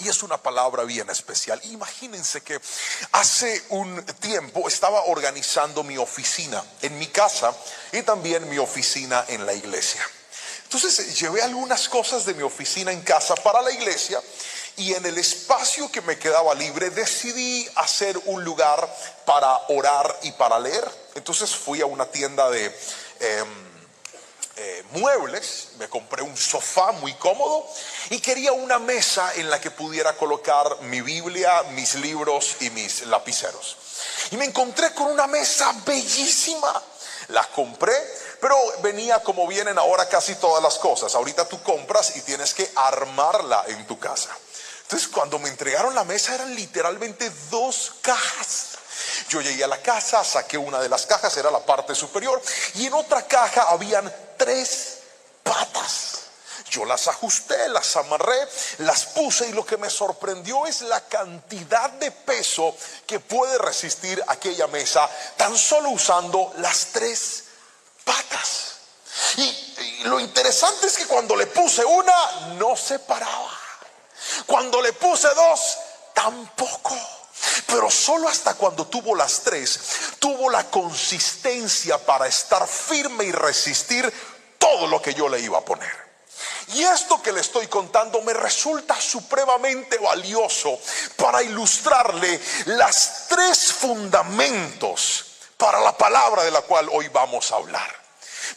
Y es una palabra bien especial. Imagínense que hace un tiempo estaba organizando mi oficina en mi casa y también mi oficina en la iglesia. Entonces llevé algunas cosas de mi oficina en casa para la iglesia, y en el espacio que me quedaba libre decidí hacer un lugar para orar y para leer. Entonces fui a una tienda de muebles, me compré un sofá muy cómodo y quería una mesa en la que pudiera colocar mi Biblia, mis libros y mis lapiceros. Y me encontré con una mesa bellísima. La compré, pero venía como vienen ahora casi todas las cosas. Ahorita tú compras y tienes que armarla en tu casa. Entonces cuando me entregaron la mesa eran literalmente 2 cajas. Yo llegué a la casa, saqué una de las cajas, era la parte superior, y en otra caja habían 3 patas. Yo las ajusté, las amarré, las puse, y lo que me sorprendió es la cantidad de peso que puede resistir aquella mesa tan solo usando las 3 patas. Y lo interesante es que cuando le puse una, no se paraba. Cuando le puse 2, tampoco. Pero solo hasta cuando tuvo las 3, tuvo la consistencia para estar firme y resistir todo lo que yo le iba a poner. Y esto que le estoy contando me resulta supremamente valioso para ilustrarle las 3 fundamentos para la palabra de la cual hoy vamos a hablar.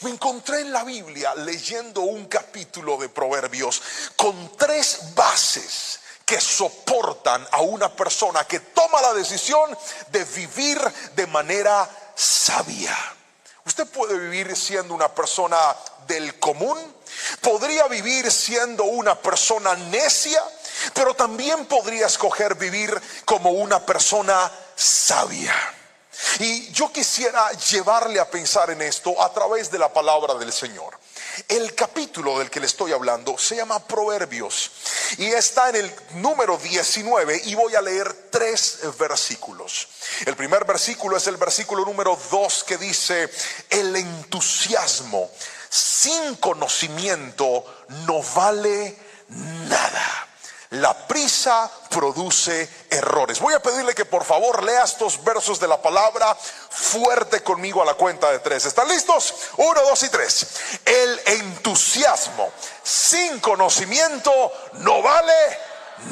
Me encontré en la Biblia leyendo un capítulo de Proverbios con 3 bases que soportan a una persona que toma la decisión de vivir de manera sabia. Usted puede vivir siendo una persona del común, podría vivir siendo una persona necia, pero también podría escoger vivir como una persona sabia. Y yo quisiera llevarle a pensar en esto a través de la palabra del Señor. El capítulo del que le estoy hablando se llama Proverbios y está en el número 19, y voy a leer 3 versículos. El primer versículo es el versículo número 2, que dice: el entusiasmo sin conocimiento no vale nada. La prisa produce errores. Voy a pedirle que por favor lea estos versos de la palabra fuerte conmigo a la cuenta de 3. ¿Están listos? 1, 2 y 3. El entusiasmo sin conocimiento no vale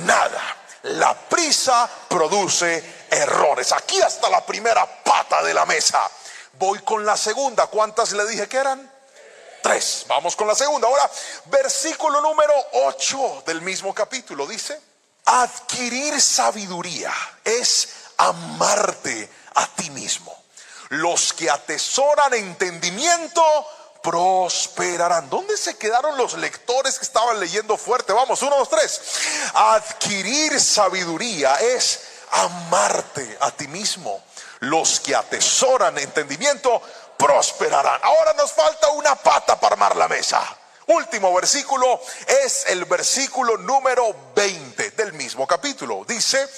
nada. La prisa produce errores. Aquí está la primera pata de la mesa. Voy con la segunda. ¿Cuántas le dije que eran? 3. Vamos con la segunda. Ahora, versículo número 8 del mismo capítulo dice: adquirir sabiduría es amarte a ti mismo. Los que atesoran entendimiento prosperarán. ¿Dónde se quedaron los lectores que estaban leyendo fuerte? Vamos, 1, 2, 3. Adquirir sabiduría es amarte a ti mismo. Los que atesoran entendimiento prosperarán. Ahora nos falta una pata para armar la mesa. Último versículo es el versículo número 20 del mismo capítulo. Dice: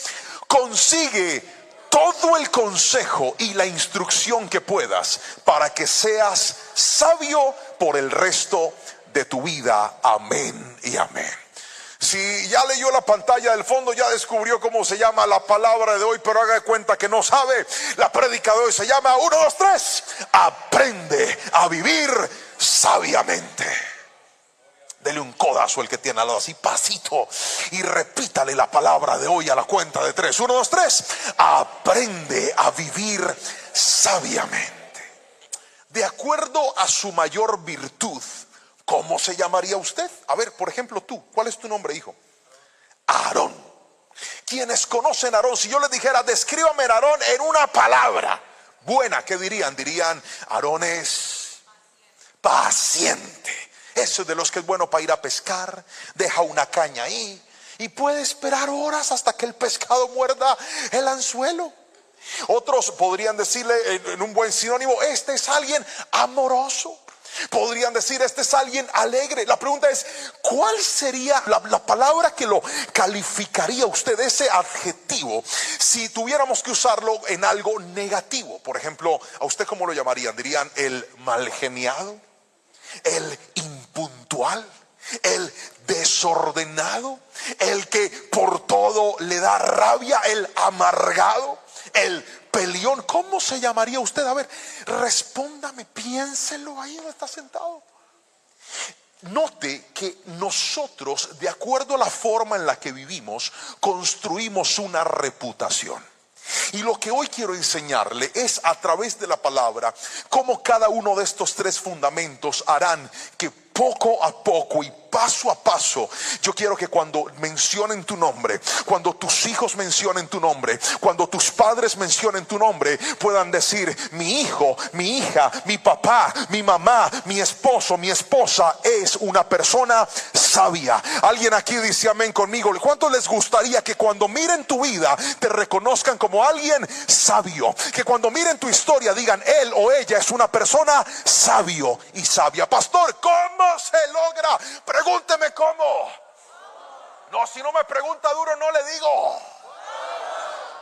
consigue todo el consejo y la instrucción que puedas para que seas sabio por el resto de tu vida. Amén y amén. Si ya leyó la pantalla del fondo, ya descubrió cómo se llama la palabra de hoy, pero haga de cuenta que no sabe. La prédica de hoy se llama 1, 2, 3. Aprende a vivir sabiamente. Dele un codazo al que tiene al lado, así pasito, y repítale la palabra de hoy a la cuenta de 3. 1, 2, 3. Aprende a vivir sabiamente. De acuerdo a su mayor virtud, ¿cómo se llamaría usted? A ver, por ejemplo, tú, ¿cuál es tu nombre, hijo? Aarón. Quienes conocen a Aarón, si yo les dijera, descríbame a Aarón en una palabra buena, ¿qué dirían? Dirían: Aarón es paciente. Eso es de los que es bueno para ir a pescar. Deja una caña ahí y puede esperar horas hasta que el pescado muerda el anzuelo. Otros podrían decirle en un buen sinónimo: este es alguien amoroso. Podrían decir: este es alguien alegre. La pregunta es: ¿cuál sería la palabra que lo calificaría usted, ese adjetivo, si tuviéramos que usarlo en algo negativo? Por ejemplo, ¿a usted cómo lo llamarían? ¿Dirían el malgeniado, el impuntual, el desordenado, el que por todo todo le da rabia, el amargado, el peleón. ¿Cómo se llamaría usted? A ver, respóndame, piénselo ahí donde está sentado. Note que nosotros, de acuerdo a la forma en la que vivimos, construimos una reputación. Y lo que hoy quiero enseñarle es, a través de la palabra, cómo cada uno de estos tres fundamentos harán que poco a poco y paso a paso, yo quiero que cuando mencionen tu nombre, cuando tus hijos mencionen tu nombre, cuando tus padres mencionen tu nombre, puedan decir: mi hijo, mi hija, mi papá, mi mamá, mi esposo, mi esposa es una persona sabia. Alguien aquí dice amén conmigo. ¿Cuánto les gustaría que cuando miren tu vida te reconozcan como alguien sabio? Que cuando miren tu historia digan: él o ella es una persona sabio y sabia. Pastor, ¿cómo se logra? Pregúnteme cómo. No, si no me pregunta duro no le digo.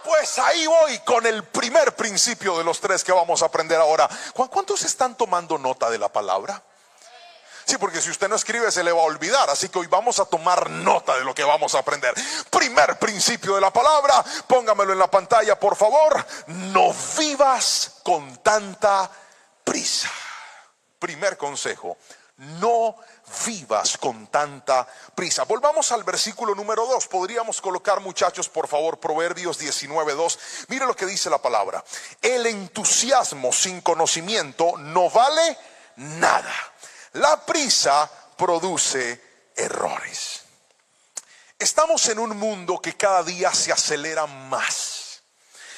Pues ahí voy con el primer principio de los tres que vamos a aprender ahora. ¿Cuántos están tomando nota de la palabra? Sí, porque si usted no escribe se le va a olvidar. Así que hoy vamos a tomar nota de lo que vamos a aprender. Primer principio de la palabra, póngamelo en la pantalla por favor: no vivas con tanta prisa. Primer consejo: no vivas con tanta prisa. Volvamos al versículo número 2. Podríamos colocar, muchachos, por favor, Proverbios 19:2. Mire lo que dice la palabra: el entusiasmo sin conocimiento no vale nada. La prisa produce errores. Estamos en un mundo que cada día se acelera más.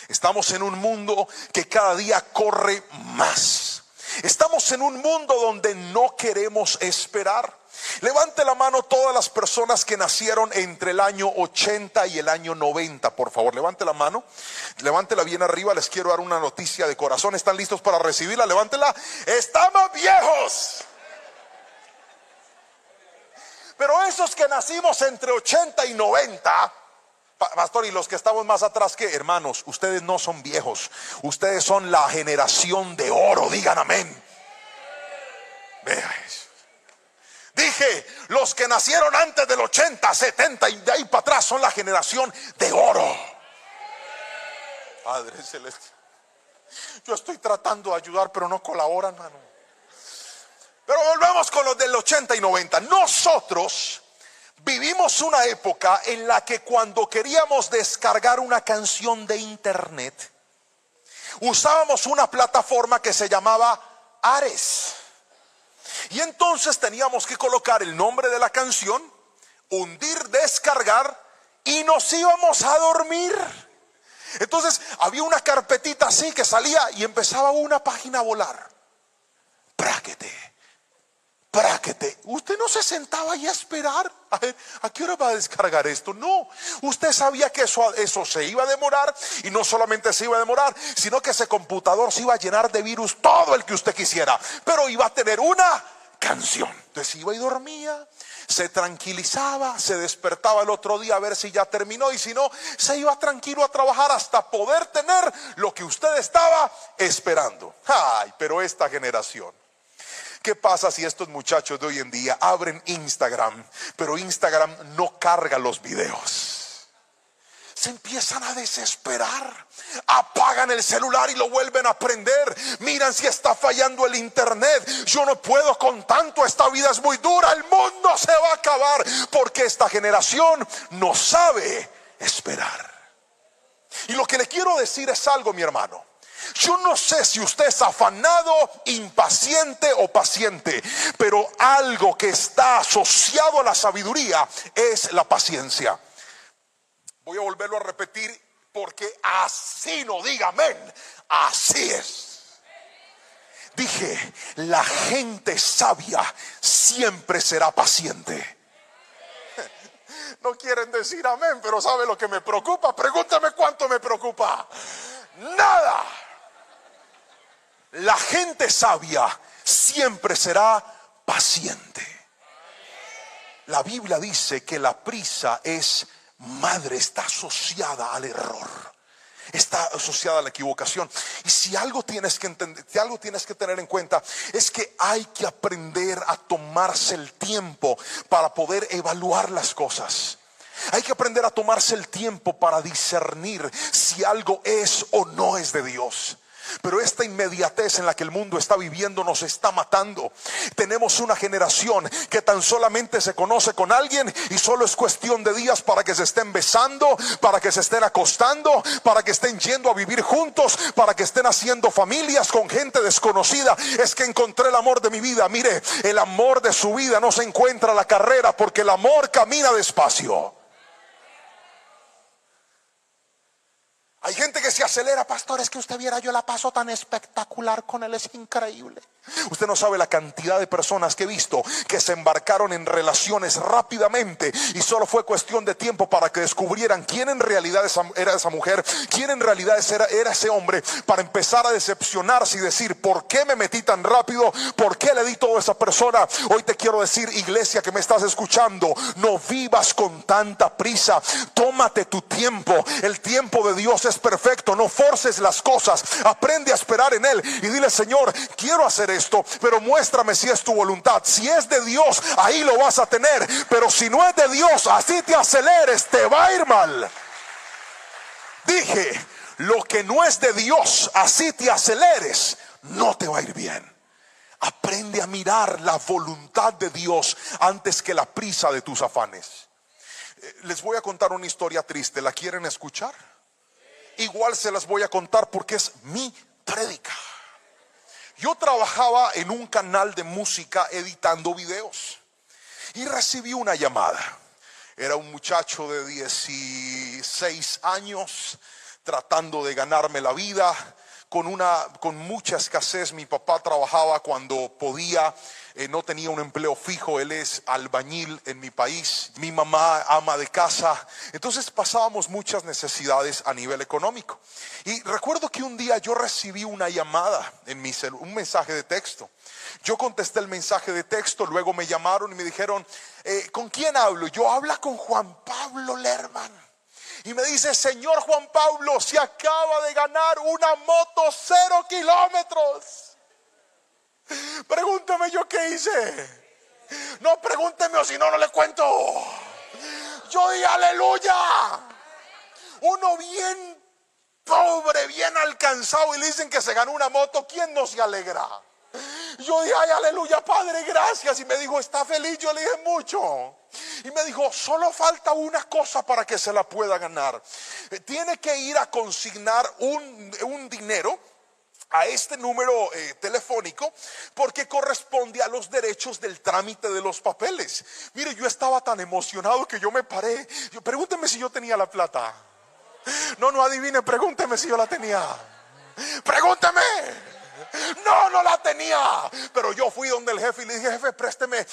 Estamos en un mundo que cada día corre más. Estamos en un mundo donde no queremos esperar. Levante la mano todas las personas que nacieron entre el año 80 y el año 90, por favor. Levante la mano, levántela bien arriba. Les quiero dar una noticia de corazón. ¿Están listos para recibirla? Levántela. Estamos viejos. Pero esos que nacimos entre 80 y 90, pastor, y los que estamos más atrás, que hermanos, ustedes no son viejos, ustedes son la generación de oro. Digan amén. Vea eso. Dije, los que nacieron antes del 80, 70 y de ahí para atrás son la generación de oro. Padre celeste, yo estoy tratando de ayudar, pero no colaboran, hermano. Pero volvemos con los del 80 y 90. Nosotros vivimos una época en la que cuando queríamos descargar una canción de internet, usábamos una plataforma que se llamaba Ares. Y entonces teníamos que colocar el nombre de la canción, hundir, descargar, y nos íbamos a dormir. Entonces había una carpetita así que salía y empezaba una página a volar. Práquete. Usted no se sentaba ahí a esperar a ver a qué hora va a descargar esto. No, usted sabía que eso se iba a demorar. Y no solamente se iba a demorar, sino que ese computador se iba a llenar de virus, todo el que usted quisiera, pero iba a tener una canción. Entonces iba y dormía, se tranquilizaba, se despertaba el otro día a ver si ya terminó, y si no, se iba tranquilo a trabajar hasta poder tener lo que usted estaba esperando. Ay, pero esta generación, ¿qué pasa si estos muchachos de hoy en día abren Instagram, pero Instagram no carga los videos? Se empiezan a desesperar, apagan el celular y lo vuelven a prender. Miran si está fallando el internet. Yo no puedo con tanto, esta vida es muy dura, el mundo se va a acabar, porque esta generación no sabe esperar. Y lo que le quiero decir es algo, mi hermano. Yo no sé si usted es afanado, impaciente o paciente, pero algo que está asociado a la sabiduría es la paciencia. Voy a volverlo a repetir, porque así, no diga amén, así es. Dije, la gente sabia siempre será paciente. No quieren decir amén, pero ¿sabe lo que me preocupa? Pregúntame cuánto me preocupa. Nada. La gente sabia siempre será paciente. La Biblia dice que la prisa es madre, está asociada al error, está asociada a la equivocación. Y si algo tienes que entender, si algo tienes que tener en cuenta, es que hay que aprender a tomarse el tiempo para poder evaluar las cosas. Hay que aprender a tomarse el tiempo para discernir si algo es o no es de Dios. Pero esta inmediatez en la que el mundo está viviendo nos está matando. Tenemos una generación que tan solamente se conoce con alguien y solo es cuestión de días para que se estén besando, para que se estén acostando, para que estén yendo a vivir juntos, para que estén haciendo familias con gente desconocida. Es que encontré el amor de mi vida. Mire, el amor de su vida no se encuentra a la carrera, porque el amor camina despacio. Hay gente que se acelera. Pastor, es que usted viera, yo la paso tan espectacular con él, es increíble. Usted no sabe la cantidad de personas que he visto que se embarcaron en relaciones rápidamente y solo fue cuestión de tiempo para que descubrieran quién en realidad era esa mujer, quién en realidad era ese hombre, para empezar a decepcionarse y decir: ¿por qué me metí tan rápido? ¿Por qué le di todo a esa persona? Hoy te quiero decir, iglesia que me estás escuchando, no vivas con tanta prisa. Tómate tu tiempo. El tiempo de Dios es perfecto. No forces las cosas. Aprende a esperar en Él y dile: Señor, quiero hacer esto, pero muéstrame si es tu voluntad. Si es de Dios, ahí lo vas a tener. Pero si no es de Dios, así te aceleres, te va a ir mal. Dije, lo que no es de Dios, así te aceleres, no te va a ir bien. Aprende a mirar la voluntad de Dios antes que la prisa de tus afanes. Les voy a contar una historia triste. ¿La quieren escuchar? Igual se las voy a contar porque es mi prédica. Yo trabajaba en un canal de música editando videos y recibí una llamada. Era un muchacho de 16 años tratando de ganarme la vida con mucha escasez. Mi papá trabajaba cuando podía, no tenía un empleo fijo. Él es albañil en mi país, mi mamá ama de casa. Entonces pasábamos muchas necesidades a nivel económico. Y recuerdo que un día yo recibí una llamada en mi celular, un mensaje de texto. Yo contesté el mensaje de texto, luego me llamaron y me dijeron: ¿con quién hablo? Yo: habla con Juan Pablo Lerman. Y me dice: señor Juan Pablo, se acaba de ganar una moto 0 kilómetros. Pregúnteme yo qué hice. No, pregúnteme, o si no, no le cuento. Yo dije: aleluya. Uno bien pobre, bien alcanzado, y le dicen que se ganó una moto. ¿Quién no se alegra? Yo dije: ay, aleluya, Padre, gracias. Y me dijo: ¿está feliz? Yo le dije: mucho. Y me dijo: solo falta una cosa para que se la pueda ganar. Tiene que ir a consignar un dinero a este número telefónico, porque corresponde a los derechos del trámite de los papeles. Mire, yo estaba tan emocionado que yo me paré. Pregúnteme si yo tenía la plata. No adivine, pregúnteme si yo la tenía. Pregúnteme. No la tenía. Pero yo fui donde el jefe y le dije: jefe, présteme,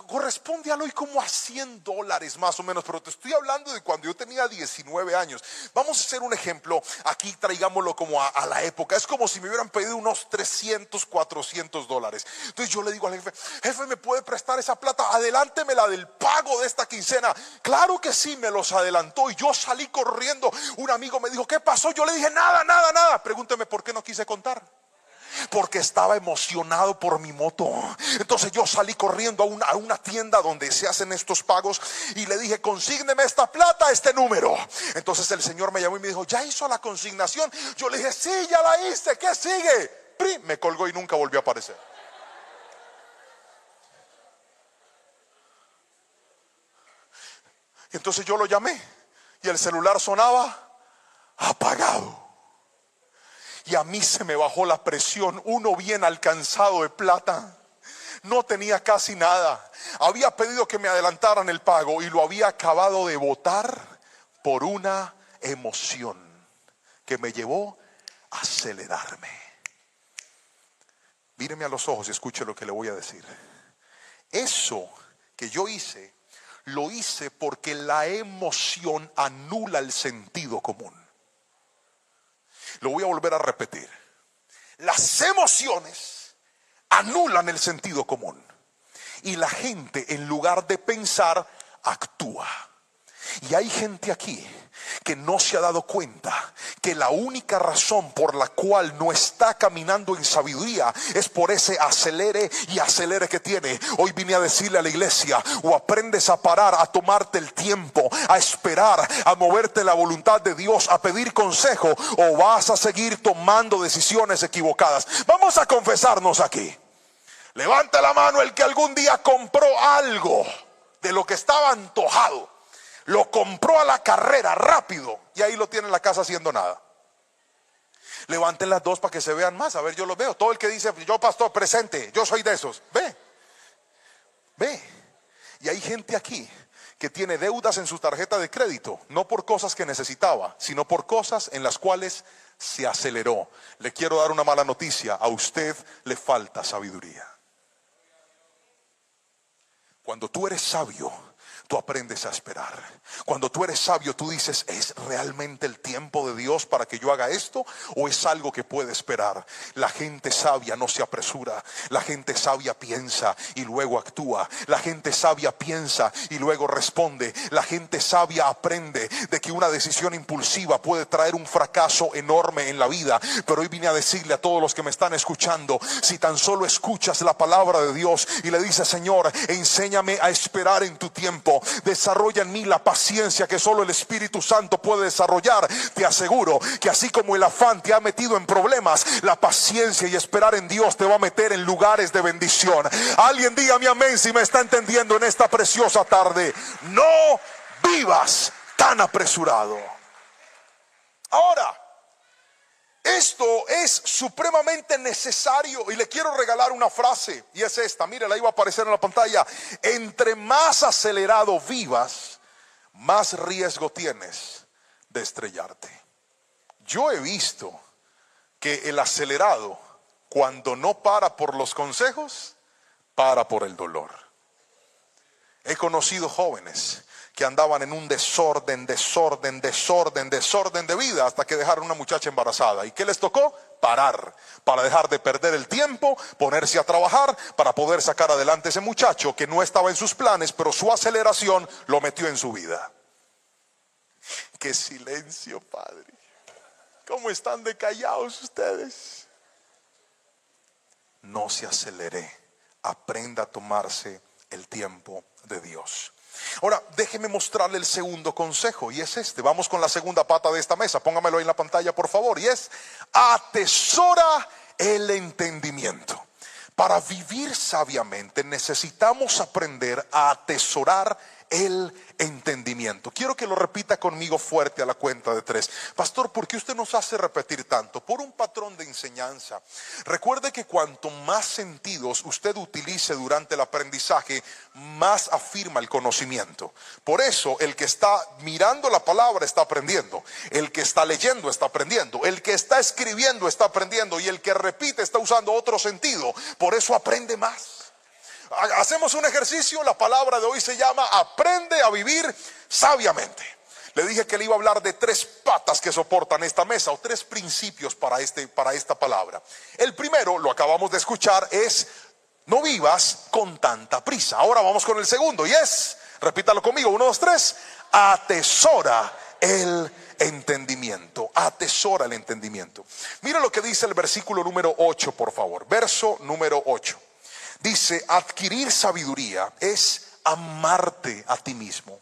corresponde a lo y como a $100 más o menos. Pero te estoy hablando de cuando yo tenía 19 años. Vamos a hacer un ejemplo. Aquí traigámoslo como a la época. Es como si me hubieran pedido unos $300, $400. Entonces yo le digo al jefe: jefe, ¿me puede prestar esa plata? Adelántemela del pago de esta quincena. Claro que sí, me los adelantó y yo salí corriendo. Un amigo me dijo: ¿qué pasó? Yo le dije: nada. Pregúnteme por qué no quise contar. Porque estaba emocionado por mi moto. Entonces yo salí corriendo a una tienda donde se hacen estos pagos y le dije: consígneme esta plata a este número. Entonces el señor me llamó y me dijo: ¿ya hizo la consignación? Yo le dije: sí, ya la hice. ¿Qué sigue? Me colgó y nunca volvió a aparecer. Entonces yo lo llamé y el celular sonaba apagado. Y a mí se me bajó la presión. Uno bien alcanzado de plata, no tenía casi nada. Había pedido que me adelantaran el pago y lo había acabado de botar por una emoción que me llevó a acelerarme. Míreme a los ojos y escuche lo que le voy a decir. Eso que yo hice, lo hice porque la emoción anula el sentido común. Lo voy a volver a repetir. Las emociones anulan el sentido común. Y la gente, en lugar de pensar, actúa. Y hay gente aquí que no se ha dado cuenta que la única razón por la cual no está caminando en sabiduría es por ese acelere y acelere que tiene. Hoy vine a decirle a la iglesia: o aprendes a parar, a tomarte el tiempo, a esperar, a moverte la voluntad de Dios, a pedir consejo, o vas a seguir tomando decisiones equivocadas. Vamos a confesarnos aquí. Levante la mano el que algún día compró algo de lo que estaba antojado, lo compró a la carrera rápido y ahí lo tiene en la casa haciendo nada. Levanten las dos para que se vean más. A ver, yo los veo. Todo el que dice: yo, pastor, presente, yo soy de esos. Ve. Y hay gente aquí que tiene deudas en su tarjeta de crédito, no por cosas que necesitaba, sino por cosas en las cuales se aceleró. Le quiero dar una mala noticia: a usted le falta sabiduría. Cuando tú eres sabio, tú aprendes a esperar. Cuando tú eres sabio, tú dices: ¿es realmente el tiempo de Dios para que yo haga esto? ¿O es algo que puede esperar? La gente sabia no se apresura. La gente sabia piensa y luego actúa. La gente sabia piensa y luego responde. La gente sabia aprende de que una decisión impulsiva puede traer un fracaso enorme en la vida. Pero hoy vine a decirle a todos los que me están escuchando: si tan solo escuchas la palabra de Dios y le dices: Señor, enséñame a esperar en tu tiempo, desarrolla en mí la paciencia que solo el Espíritu Santo puede desarrollar, te aseguro que así como el afán te ha metido en problemas, la paciencia y esperar en Dios te va a meter en lugares de bendición. Alguien dígame amén si me está entendiendo en esta preciosa tarde. No vivas tan apresurado. Ahora, esto es supremamente necesario y le quiero regalar una frase, y es esta. Mire, la iba a aparecer en la pantalla. Entre más acelerado vivas, más riesgo tienes de estrellarte. Yo he visto que el acelerado, cuando no para por los consejos, para por el dolor. He conocido jóvenes que andaban en un desorden de vida, hasta que dejaron una muchacha embarazada. ¿Y qué les tocó? Parar, para dejar de perder el tiempo, ponerse a trabajar, para poder sacar adelante ese muchacho que no estaba en sus planes, pero su aceleración lo metió en su vida. ¡Qué silencio, Padre! ¿Cómo están de callados ustedes? No se acelere, aprenda a tomarse el tiempo de Dios. Ahora, déjeme mostrarle el segundo consejo, y es este. Vamos con la segunda pata de esta mesa. Póngamelo ahí en la pantalla, por favor. Y es: atesora el entendimiento. Para vivir sabiamente necesitamos aprender a atesorar el entendimiento. Quiero que lo repita conmigo fuerte a la cuenta de 3. Pastor, ¿por qué usted nos hace repetir tanto? Por un patrón de enseñanza. Recuerde que cuanto más sentidos usted utilice durante el aprendizaje, más afirma el conocimiento. Por eso el que está mirando la palabra está aprendiendo, el que está leyendo está aprendiendo, el que está escribiendo está aprendiendo, y el que repite está usando otro sentido. Por eso aprende más. Hacemos un ejercicio. La palabra de hoy se llama: aprende a vivir sabiamente. Le dije que le iba a hablar de 3 patas que soportan esta mesa, o 3 principios para esta palabra. El primero, lo acabamos de escuchar, es: no vivas con tanta prisa. Ahora vamos con el segundo, y es, repítalo conmigo, 1, 2, 3, atesora el entendimiento. Atesora el entendimiento. Mira lo que dice el versículo número 8, por favor. Verso número 8. Dice: adquirir sabiduría es amarte a ti mismo.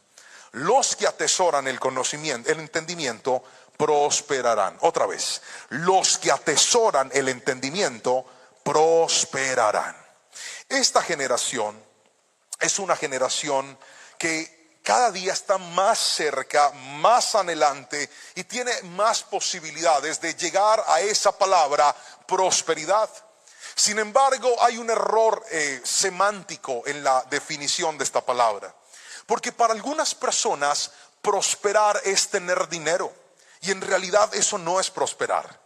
Los que atesoran el conocimiento, el entendimiento, prosperarán. Otra vez: los que atesoran el entendimiento, prosperarán. Esta generación es una generación que cada día está más cerca, más anhelante, y tiene más posibilidades de llegar a esa palabra prosperidad. Sin embargo, hay un error semántico en la definición de esta palabra, porque para algunas personas prosperar es tener dinero, y en realidad eso no es prosperar.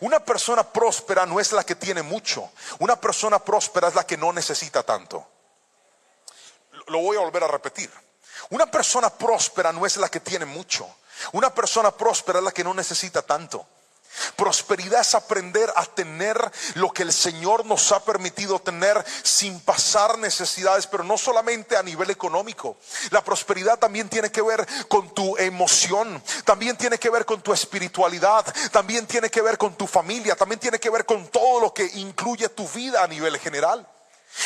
Una persona próspera no es la que tiene mucho. Una persona próspera es la que no necesita tanto. Lo voy a volver a repetir. Una persona próspera no es la que tiene mucho. Una persona próspera es la que no necesita tanto. Prosperidad es aprender a tener lo que el Señor nos ha permitido tener sin pasar necesidades, pero no solamente a nivel económico. La prosperidad también tiene que ver con tu emoción, también tiene que ver con tu espiritualidad, también tiene que ver con tu familia, también tiene que ver con todo lo que incluye tu vida a nivel general.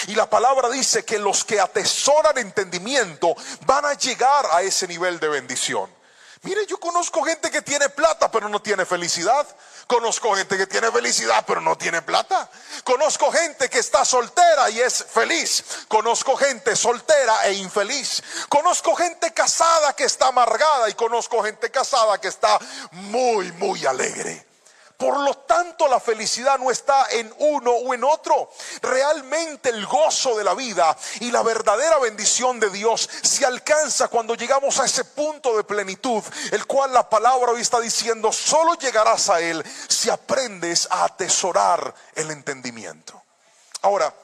Y la palabra dice que los que atesoran entendimiento van a llegar a ese nivel de bendición. Mire, yo conozco gente que tiene plata pero no tiene felicidad. Conozco gente que tiene felicidad pero no tiene plata. Conozco gente que está soltera y es feliz. Conozco gente soltera e infeliz. Conozco gente casada que está amargada y conozco gente casada que está muy alegre. Por lo tanto, la felicidad no está en uno o en otro. Realmente el gozo de la vida y la verdadera bendición de Dios se alcanza cuando llegamos a ese punto de plenitud, el cual la palabra hoy está diciendo, solo llegarás a él si aprendes a atesorar el entendimiento. Ahora,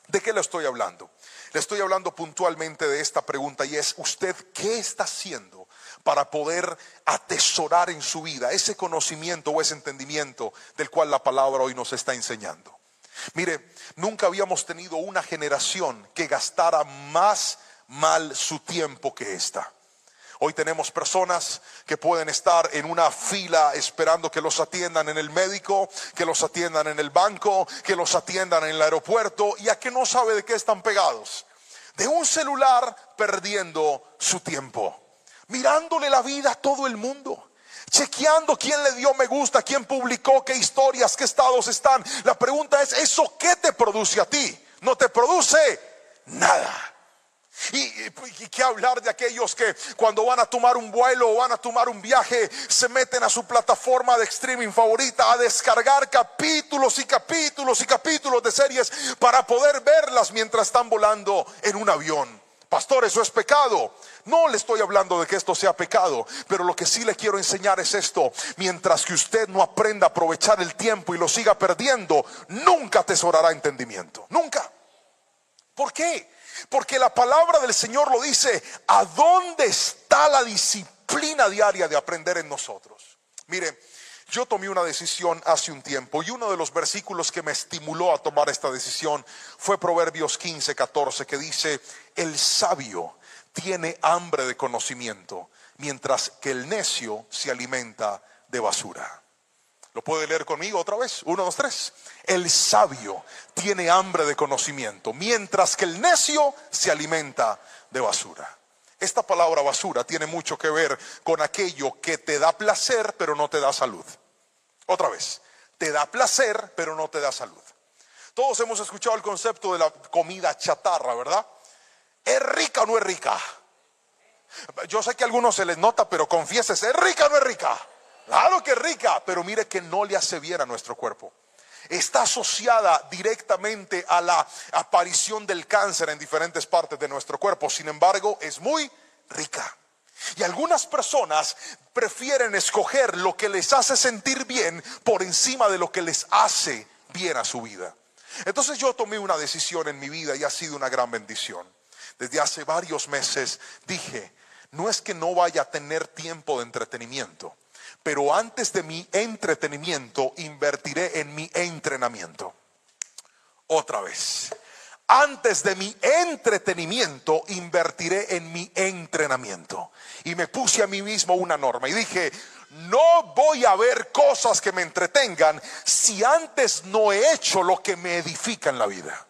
¿de qué le estoy hablando? Le estoy hablando puntualmente de esta pregunta, y es: ¿usted qué está haciendo para poder atesorar en su vida ese conocimiento o ese entendimiento del cual la palabra hoy nos está enseñando? Mire, nunca habíamos tenido una generación que gastara más mal su tiempo que esta. Hoy tenemos personas que pueden estar en una fila esperando que los atiendan en el médico, que los atiendan en el banco, que los atiendan en el aeropuerto, y a que no sabe de qué están pegados. De un celular, perdiendo su tiempo, mirándole la vida a todo el mundo, chequeando quién le dio me gusta, quién publicó, qué historias, qué estados están. La pregunta es: ¿eso qué te produce a ti? No te produce nada. Y qué hablar de aquellos que cuando van a tomar un vuelo o van a tomar un viaje, se meten a su plataforma de streaming favorita a descargar capítulos y capítulos y capítulos de series para poder verlas mientras están volando en un avión. Pastor, ¿eso es pecado? No le estoy hablando de que esto sea pecado, pero lo que sí le quiero enseñar es esto: mientras que usted no aprenda a aprovechar el tiempo y lo siga perdiendo, nunca atesorará entendimiento, nunca. ¿Por qué? Porque la palabra del Señor lo dice. ¿A dónde está la disciplina diaria de aprender en nosotros? Mire, yo tomé una decisión hace un tiempo, y uno de los versículos que me estimuló a tomar esta decisión fue Proverbios 15:14, que dice: el sabio tiene hambre de conocimiento, mientras que el necio se alimenta de basura. ¿Lo puede leer conmigo otra vez? 1, 2, 3. El sabio tiene hambre de conocimiento, mientras que el necio se alimenta de basura. Esta palabra basura tiene mucho que ver con aquello que te da placer pero no te da salud. Otra vez, te da placer pero no te da salud. Todos hemos escuchado el concepto de la comida chatarra, ¿verdad? ¿Es rica o no es rica? Yo sé que a algunos se les nota, pero confiésese, ¿es rica o no es rica? Claro que es rica, pero mire que no le hace bien a nuestro cuerpo. Está asociada directamente a la aparición del cáncer en diferentes partes de nuestro cuerpo. Sin embargo, es muy rica. Y algunas personas prefieren escoger lo que les hace sentir bien por encima de lo que les hace bien a su vida. Entonces yo tomé una decisión en mi vida y ha sido una gran bendición. Desde hace varios meses dije: no es que no vaya a tener tiempo de entretenimiento, pero antes de mi entretenimiento invertiré en mi entrenamiento. Otra vez, antes de mi entretenimiento invertiré en mi entrenamiento. Y me puse a mí mismo una norma y dije: no voy a ver cosas que me entretengan si antes no he hecho lo que me edifica en la vida.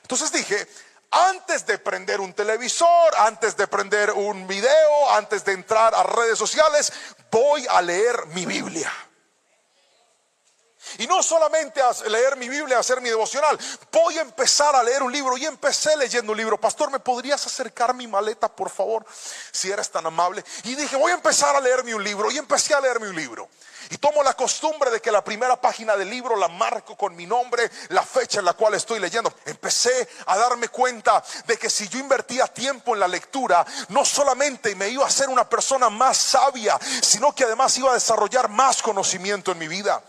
Entonces dije: antes de prender un televisor, antes de prender un video, antes de entrar a redes sociales, voy a leer mi Biblia. Y no solamente a leer mi Biblia, a hacer mi devocional, voy a empezar a leer un libro. Y empecé leyendo un libro. Pastor, ¿me podrías acercar mi maleta, por favor? Si eres tan amable. Y dije: voy a empezar a leerme un libro. Y empecé a leerme un libro. Y tomo la costumbre de que la primera página del libro la marco con mi nombre, la fecha en la cual estoy leyendo. Empecé a darme cuenta de que si yo invertía tiempo en la lectura, no solamente me iba a hacer una persona más sabia, sino que además iba a desarrollar más conocimiento en mi vida.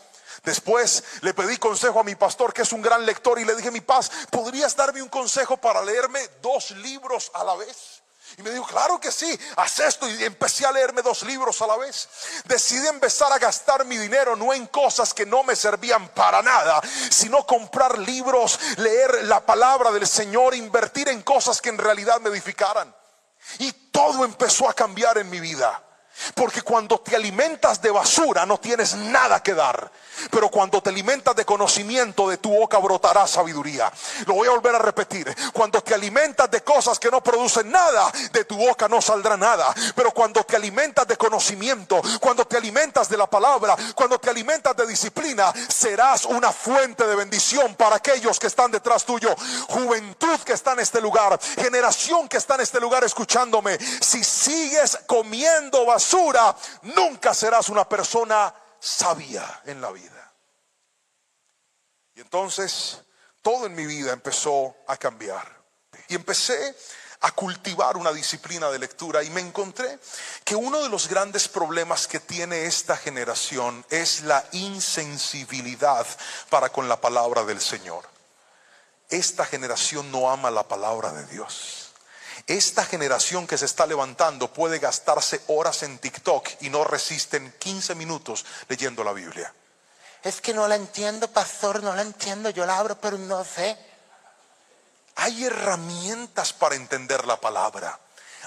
Después le pedí consejo a mi pastor, que es un gran lector, y le dije: mi paz, ¿podrías darme un consejo para leerme 2 libros a la vez? Y me dijo, claro que sí, haz esto. Y empecé a leerme 2 libros a la vez. Decidí empezar a gastar mi dinero no en cosas que no me servían para nada, sino comprar libros, leer la palabra del Señor, invertir en cosas que en realidad me edificaran. Y todo empezó a cambiar en mi vida. Porque cuando te alimentas de basura no tienes nada que dar, pero cuando te alimentas de conocimiento, de tu boca brotará sabiduría. Lo voy a volver a repetir: cuando te alimentas de cosas que no producen nada, de tu boca no saldrá nada. Pero cuando te alimentas de conocimiento, cuando te alimentas de la palabra, cuando te alimentas de disciplina, serás una fuente de bendición para aquellos que están detrás tuyo. Juventud que está en este lugar, generación que está en este lugar escuchándome, si sigues comiendo basura, nunca serás una persona sabia en la vida. Y entonces todo en mi vida empezó a cambiar. Y empecé a cultivar una disciplina de lectura. Y me encontré que uno de los grandes problemas que tiene esta generación es la insensibilidad para con la palabra del Señor. Esta generación no ama la palabra de Dios. Esta generación que se está levantando puede gastarse horas en TikTok y no resisten 15 minutos leyendo la Biblia. Es que no la entiendo, pastor, no la entiendo. Yo la abro, pero no sé. Hay herramientas para entender la palabra.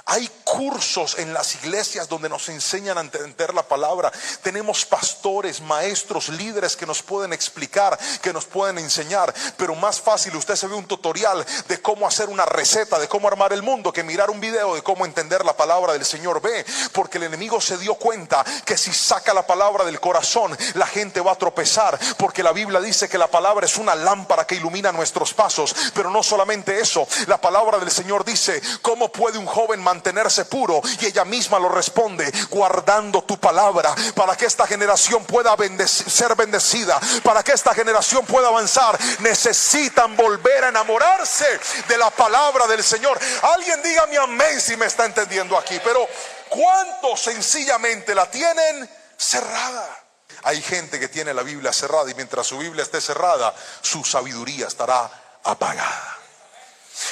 Hay cursos en las iglesias donde nos enseñan a entender la palabra. Tenemos pastores, maestros, líderes que nos pueden explicar, que nos pueden enseñar. Pero más fácil, usted se ve un tutorial de cómo hacer una receta, de cómo armar el mundo, que mirar un video de cómo entender la palabra del Señor. Ve, porque el enemigo se dio cuenta que si saca la palabra del corazón, la gente va a tropezar. Porque la Biblia dice que la palabra es una lámpara que ilumina nuestros pasos. Pero no solamente eso, la palabra del Señor dice: ¿cómo puede un joven mantenerse puro? Y ella misma lo responde: guardando tu palabra. Para que esta generación pueda ser bendecida, para que esta generación pueda avanzar, necesitan volver a enamorarse de la palabra del Señor. Alguien dígame amén si me está entendiendo aquí. Pero ¿cuántos sencillamente la tienen cerrada? Hay gente que tiene la Biblia cerrada, y mientras su Biblia esté cerrada, su sabiduría estará apagada.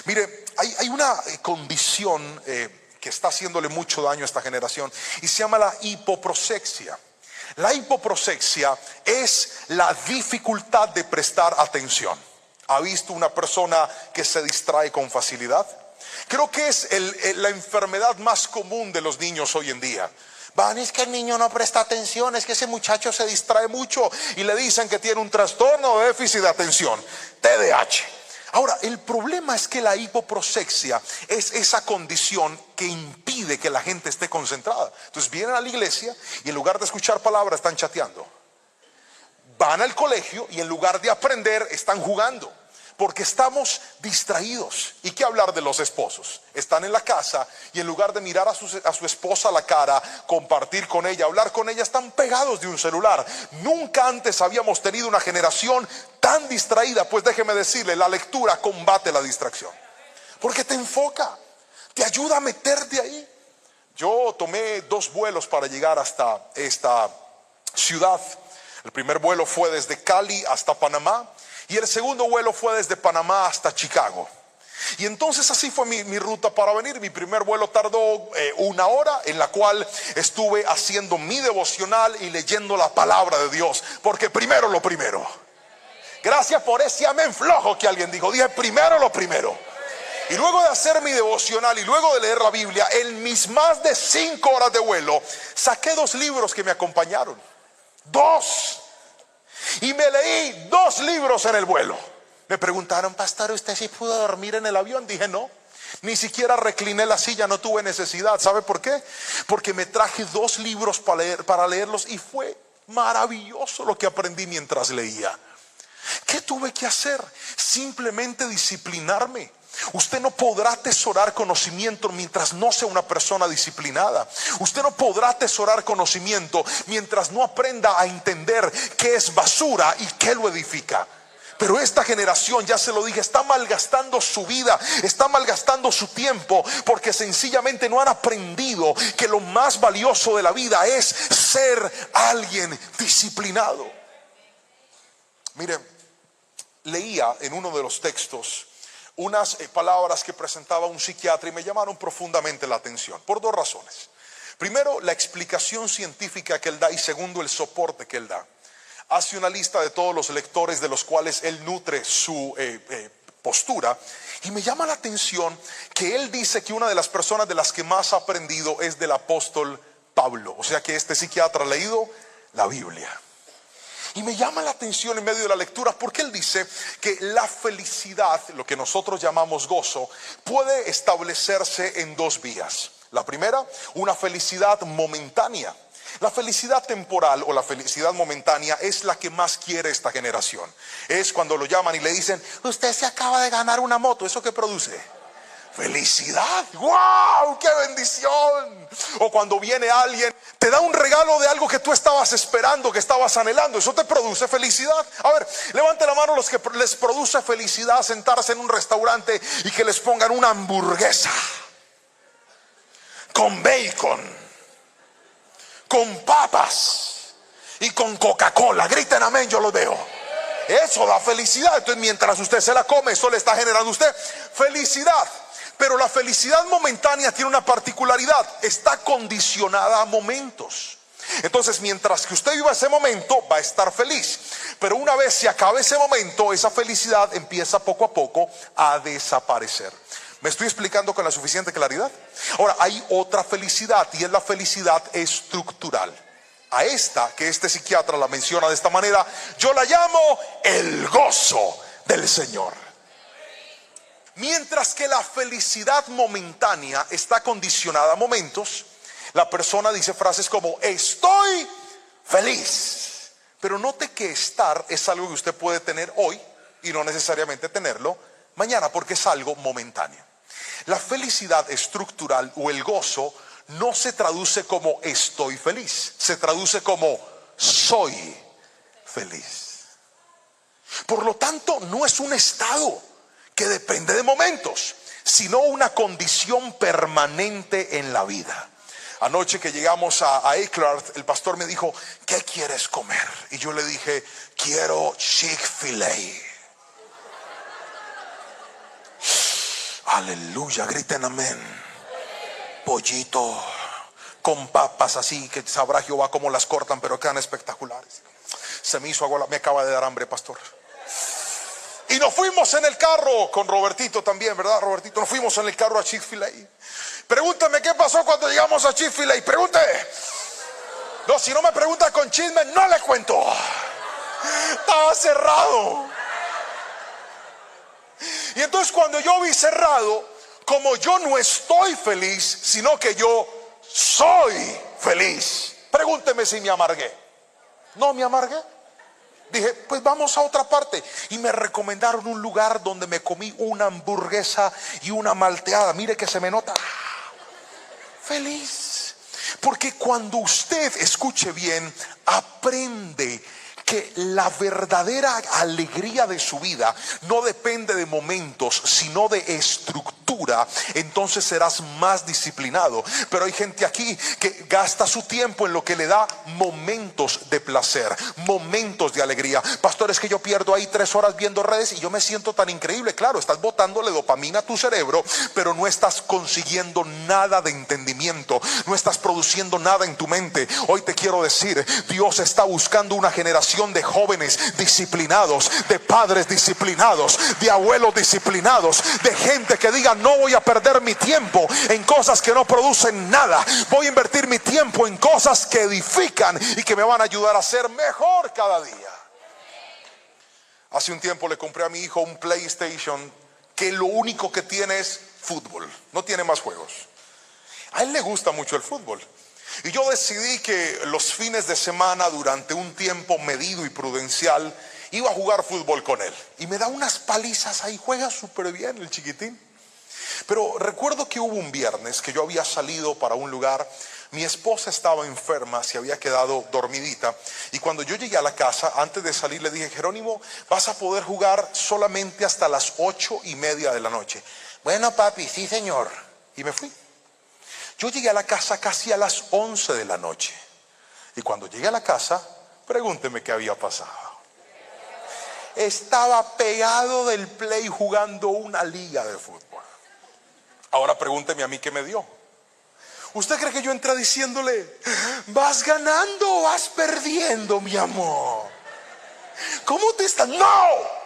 Mire, hay una condición que está haciéndole mucho daño a esta generación, y se llama la hipoprosexia. La hipoprosexia es la dificultad de prestar atención. ¿Ha visto una persona que se distrae con facilidad? Creo que es la enfermedad más común de los niños hoy en día. Van, es que el niño no presta atención, es que ese muchacho se distrae mucho, Y le dicen que tiene un trastorno de déficit de atención, TDAH. Ahora, el problema es que la hipoprosexia es esa condición que impide que la gente esté concentrada. Entonces vienen a la iglesia y en lugar de escuchar palabra están chateando. Van al colegio y en lugar de aprender están jugando. Porque estamos distraídos. ¿Y qué hablar de los esposos? Están en la casa y en lugar de mirar a su esposa a la cara, compartir con ella, hablar con ella, están pegados de un celular. Nunca antes habíamos tenido una generación tan distraída. Pues déjeme decirle, la lectura combate la distracción, porque te enfoca, te ayuda a meterte ahí. Yo tomé 2 vuelos para llegar hasta esta ciudad. El primer vuelo fue desde Cali hasta Panamá, y el segundo vuelo fue desde Panamá hasta Chicago. Y entonces así fue mi ruta para venir. Mi primer vuelo tardó 1 hora, en la cual estuve haciendo mi devocional y leyendo la palabra de Dios. Porque primero lo primero. Gracias por ese amén flojo que alguien dijo. Dije primero lo primero. Y luego de hacer mi devocional y luego de leer la Biblia, en mis más de 5 horas de vuelo, saqué 2 libros que me acompañaron. 2. Y me leí 2 libros en el vuelo. Me preguntaron, pastor, ¿usted sí pudo dormir en el avión? Dije no, ni siquiera recliné la silla, no tuve necesidad. ¿Sabe por qué? Porque me traje 2 libros para leerlos, y fue maravilloso lo que aprendí mientras leía. ¿Qué tuve que hacer? Simplemente disciplinarme. Usted no podrá atesorar conocimiento mientras no sea una persona disciplinada. Usted no podrá atesorar conocimiento mientras no aprenda a entender qué es basura y qué lo edifica. Pero esta generación, ya se lo dije, está malgastando su vida, está malgastando su tiempo, porque sencillamente no han aprendido que lo más valioso de la vida es ser alguien disciplinado. Mire, leía en uno de los textos unas palabras que presentaba un psiquiatra y me llamaron profundamente la atención por dos razones. Primero, la explicación científica que él da, y segundo, el soporte que él da. Hace una lista de todos los lectores de los cuales él nutre su postura, y me llama la atención que él dice que una de las personas de las que más ha aprendido es del apóstol Pablo. O sea que este psiquiatra ha leído la Biblia. Y me llama la atención en medio de la lectura porque él dice que la felicidad, lo que nosotros llamamos gozo, puede establecerse en dos vías. La primera, una felicidad momentánea. La felicidad temporal o la felicidad momentánea es la que más quiere esta generación. Es cuando lo llaman y le dicen: usted se acaba de ganar una moto. ¿Eso qué produce? Felicidad. ¡Wow! ¡Qué bendición! O cuando viene alguien, te da un regalo de algo que tú estabas esperando, que estabas anhelando. Eso te produce felicidad. A ver, levante la mano los que les produce felicidad sentarse en un restaurante y que les pongan una hamburguesa con bacon, con papas y con Coca-Cola. Griten amén, yo los veo. Eso da felicidad. Entonces mientras usted se la come, eso le está generando a usted felicidad. Pero la felicidad momentánea tiene una particularidad: está condicionada a momentos. Entonces mientras que usted viva ese momento, va a estar feliz. Pero una vez se acabe ese momento, esa felicidad empieza poco a poco a desaparecer. ¿Me estoy explicando con la suficiente claridad? Ahora, hay otra felicidad, y es la felicidad estructural. A esta, que este psiquiatra la menciona de esta manera, yo la llamo el gozo del Señor. Mientras que la felicidad momentánea está condicionada a momentos, la persona dice frases como: estoy feliz. Pero note que estar es algo que usted puede tener hoy y no necesariamente tenerlo mañana, porque es algo momentáneo. La felicidad estructural o el gozo no se traduce como estoy feliz, se traduce como soy feliz. Por lo tanto, no es un estado que depende de momentos, sino una condición permanente en la vida. Anoche que llegamos a Eckhart, el pastor me dijo: ¿qué quieres comer? Y yo le dije: quiero Chick-fil-A. Aleluya, griten amén. Pollito con papas así, que sabrá Jehová cómo las cortan, pero quedan espectaculares. Se me hizo agua, me acaba de dar hambre, pastor. Y nos fuimos en el carro con Robertito también, ¿verdad, Robertito? Nos fuimos en el carro a Chick-fil-A. Pregúntame qué pasó cuando llegamos a Chick-fil-A. Pregunte. No, si no me pregunta con chisme, no le cuento. Estaba cerrado. Y entonces cuando yo vi cerrado, como yo no estoy feliz, sino que yo soy feliz, pregúnteme si me amargué. No me amargué. Dije: pues vamos a otra parte. Y me recomendaron un lugar donde me comí una hamburguesa y una malteada. Mire que se me nota feliz. Porque cuando usted, escuche bien, aprende que la verdadera alegría de su vida no depende de momentos, sino de estructura, entonces serás más disciplinado. Pero hay gente aquí que gasta su tiempo en lo que le da momentos de placer, momentos de alegría. Pastor, es que yo pierdo ahí 3 horas viendo redes y yo me siento tan increíble. Claro, estás botándole dopamina a tu cerebro, pero no estás consiguiendo nada de entendimiento, no estás produciendo nada en tu mente. Hoy te quiero decir, Dios está buscando una generación de jóvenes disciplinados, de padres disciplinados, de abuelos disciplinados, de gente que diga: no voy a perder mi tiempo en cosas que no producen nada, voy a invertir mi tiempo en cosas que edifican y que me van a ayudar a ser mejor cada día. Hace un tiempo le compré a mi hijo un PlayStation que lo único que tiene es fútbol, no tiene más juegos. A él le gusta mucho el fútbol. Y yo decidí que los fines de semana, durante un tiempo medido y prudencial, iba a jugar fútbol con él. Y me da unas palizas ahí, juega súper bien el chiquitín. Pero recuerdo que hubo un viernes que yo había salido para un lugar. Mi esposa estaba enferma, se había quedado dormidita. Y cuando yo llegué a la casa, antes de salir le dije: Jerónimo, vas a poder jugar solamente hasta las 8:30 de la noche. Bueno, papi, sí señor. Y me fui. Yo llegué a la casa casi a las 11 de la noche. Y cuando llegué a la casa, pregúnteme qué había pasado. estaba pegado del play jugando una liga de fútbol. Ahora pregúnteme a mí qué me dio. ¿Usted cree que yo entré diciéndole, vas ganando o vas perdiendo, mi amor? ¿Cómo te estás? ¡No!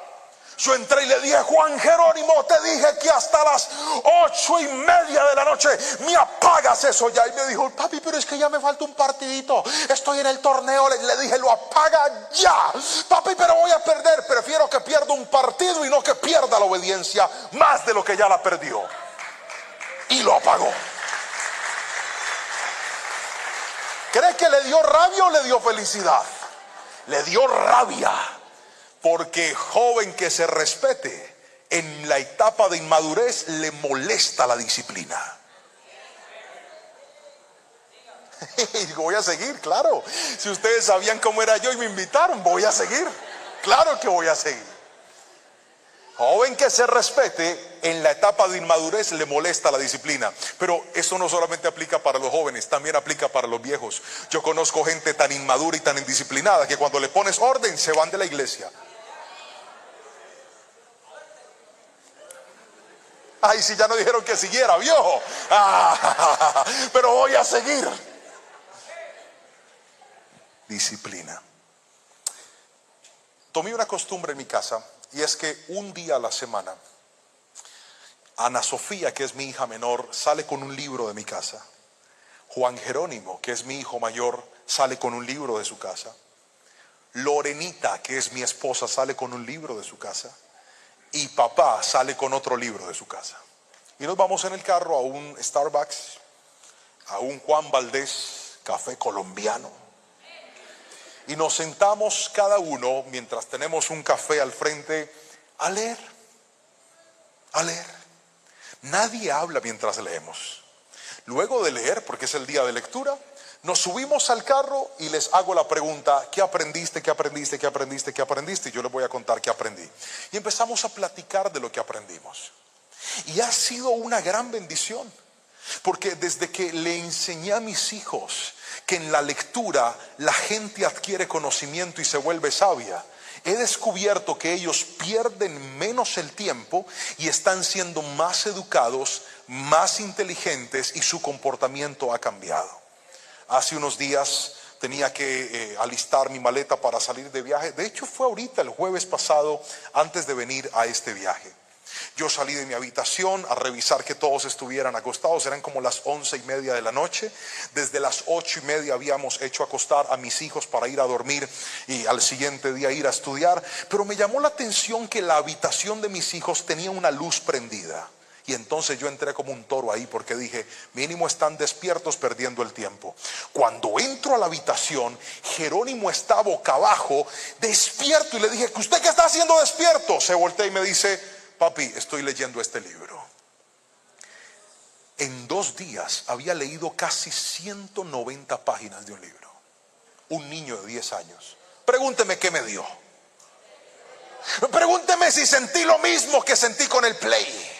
Yo entré y le dije, Juan Jerónimo, te dije que hasta las 8:30 de la noche me apagas eso ya. Y me dijo, papi, pero es que ya me falta un partidito, estoy en el torneo. Le dije, lo apaga ya. Papi, pero voy a perder. Prefiero que pierda un partido y no que pierda la obediencia más de lo que ya la perdió. Y lo apagó. ¿Cree que le dio rabia o le dio felicidad? Le dio rabia. Porque joven que se respete, en la etapa de inmadurez le molesta la disciplina. Y digo, voy a seguir, claro. Si ustedes sabían cómo era yo y me invitaron, voy a seguir. Claro que voy a seguir. Joven que se respete, en la etapa de inmadurez le molesta la disciplina. Pero eso no solamente aplica para los jóvenes, también aplica para los viejos. Yo conozco gente tan inmadura y tan indisciplinada que cuando le pones orden se van de la iglesia. Ay, si ya no dijeron que siguiera, viejo. Pero voy a seguir. Disciplina. Tomé una costumbre en mi casa, y es que un día a la semana Ana Sofía, que es mi hija menor, sale con un libro de mi casa. Juan Jerónimo, que es mi hijo mayor, sale con un libro de su casa. Lorenita, que es mi esposa, sale con un libro de su casa. Y papá sale con otro libro de su casa. Y nos vamos en el carro a un Starbucks, a un Juan Valdés, café colombiano. Y nos sentamos cada uno, mientras tenemos un café al frente, a leer. A leer. Nadie habla mientras leemos. Luego de leer, porque es el día de lectura, nos subimos al carro y les hago la pregunta, ¿qué aprendiste? ¿Qué aprendiste? ¿Qué aprendiste? ¿Qué aprendiste? Y yo les voy a contar qué aprendí. Y empezamos a platicar de lo que aprendimos. Y ha sido una gran bendición, porque desde que le enseñé a mis hijos que en la lectura la gente adquiere conocimiento y se vuelve sabia, he descubierto que ellos pierden menos el tiempo y están siendo más educados, más inteligentes, y su comportamiento ha cambiado. Hace unos días tenía que alistar mi maleta para salir de viaje. De hecho fue ahorita, el jueves pasado, antes de venir a este viaje. Yo salí de mi habitación a revisar que todos estuvieran acostados. Eran como las 11:30 de la noche. Desde las 8:30 habíamos hecho acostar a mis hijos para ir a dormir y al siguiente día ir a estudiar. Pero me llamó la atención que la habitación de mis hijos tenía una luz prendida. Y entonces yo entré como un toro ahí, porque dije, mínimo están despiertos perdiendo el tiempo. Cuando entro a la habitación, Jerónimo está boca abajo, despierto, y le dije, ¿usted qué está haciendo despierto? Se voltea y me dice, papi, estoy leyendo este libro. En 2 días había leído casi 190 páginas de un libro. Un niño de 10 años. Pregúnteme qué me dio. Pregúnteme si sentí lo mismo que sentí con el play.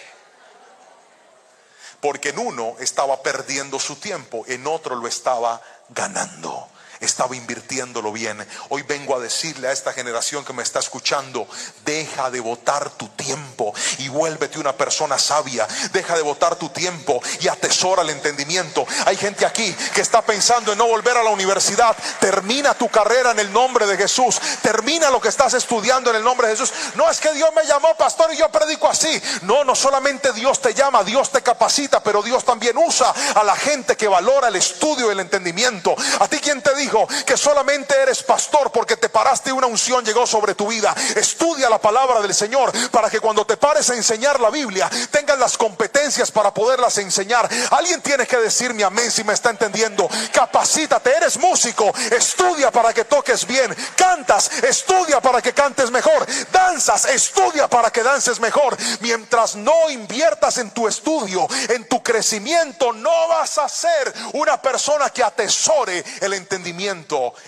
Porque en uno estaba perdiendo su tiempo, en otro lo estaba ganando. Estaba invirtiéndolo bien. Hoy vengo a decirle a esta generación que me está escuchando, deja de botar tu tiempo y vuélvete una persona sabia. Deja de botar tu tiempo y atesora el entendimiento. Hay gente aquí que está pensando en no volver a la universidad. Termina tu carrera en el nombre de Jesús. Termina lo que estás estudiando en el nombre de Jesús. No es que Dios me llamó pastor y yo predico así. No, no solamente Dios te llama, Dios te capacita, pero Dios también usa a la gente que valora el estudio y el entendimiento. ¿A ti quién te dijo que solamente eres pastor porque te paraste y una unción llegó sobre tu vida? Estudia la palabra del Señor para que cuando te pares a enseñar la Biblia tengas las competencias para poderlas enseñar. Alguien tiene que decirme amén si me está entendiendo. Capacítate, eres músico, estudia para que toques bien. Cantas, estudia para que cantes mejor. Danzas, estudia para que dances mejor. Mientras no inviertas en tu estudio, en tu crecimiento, no vas a ser una persona que atesore el entendimiento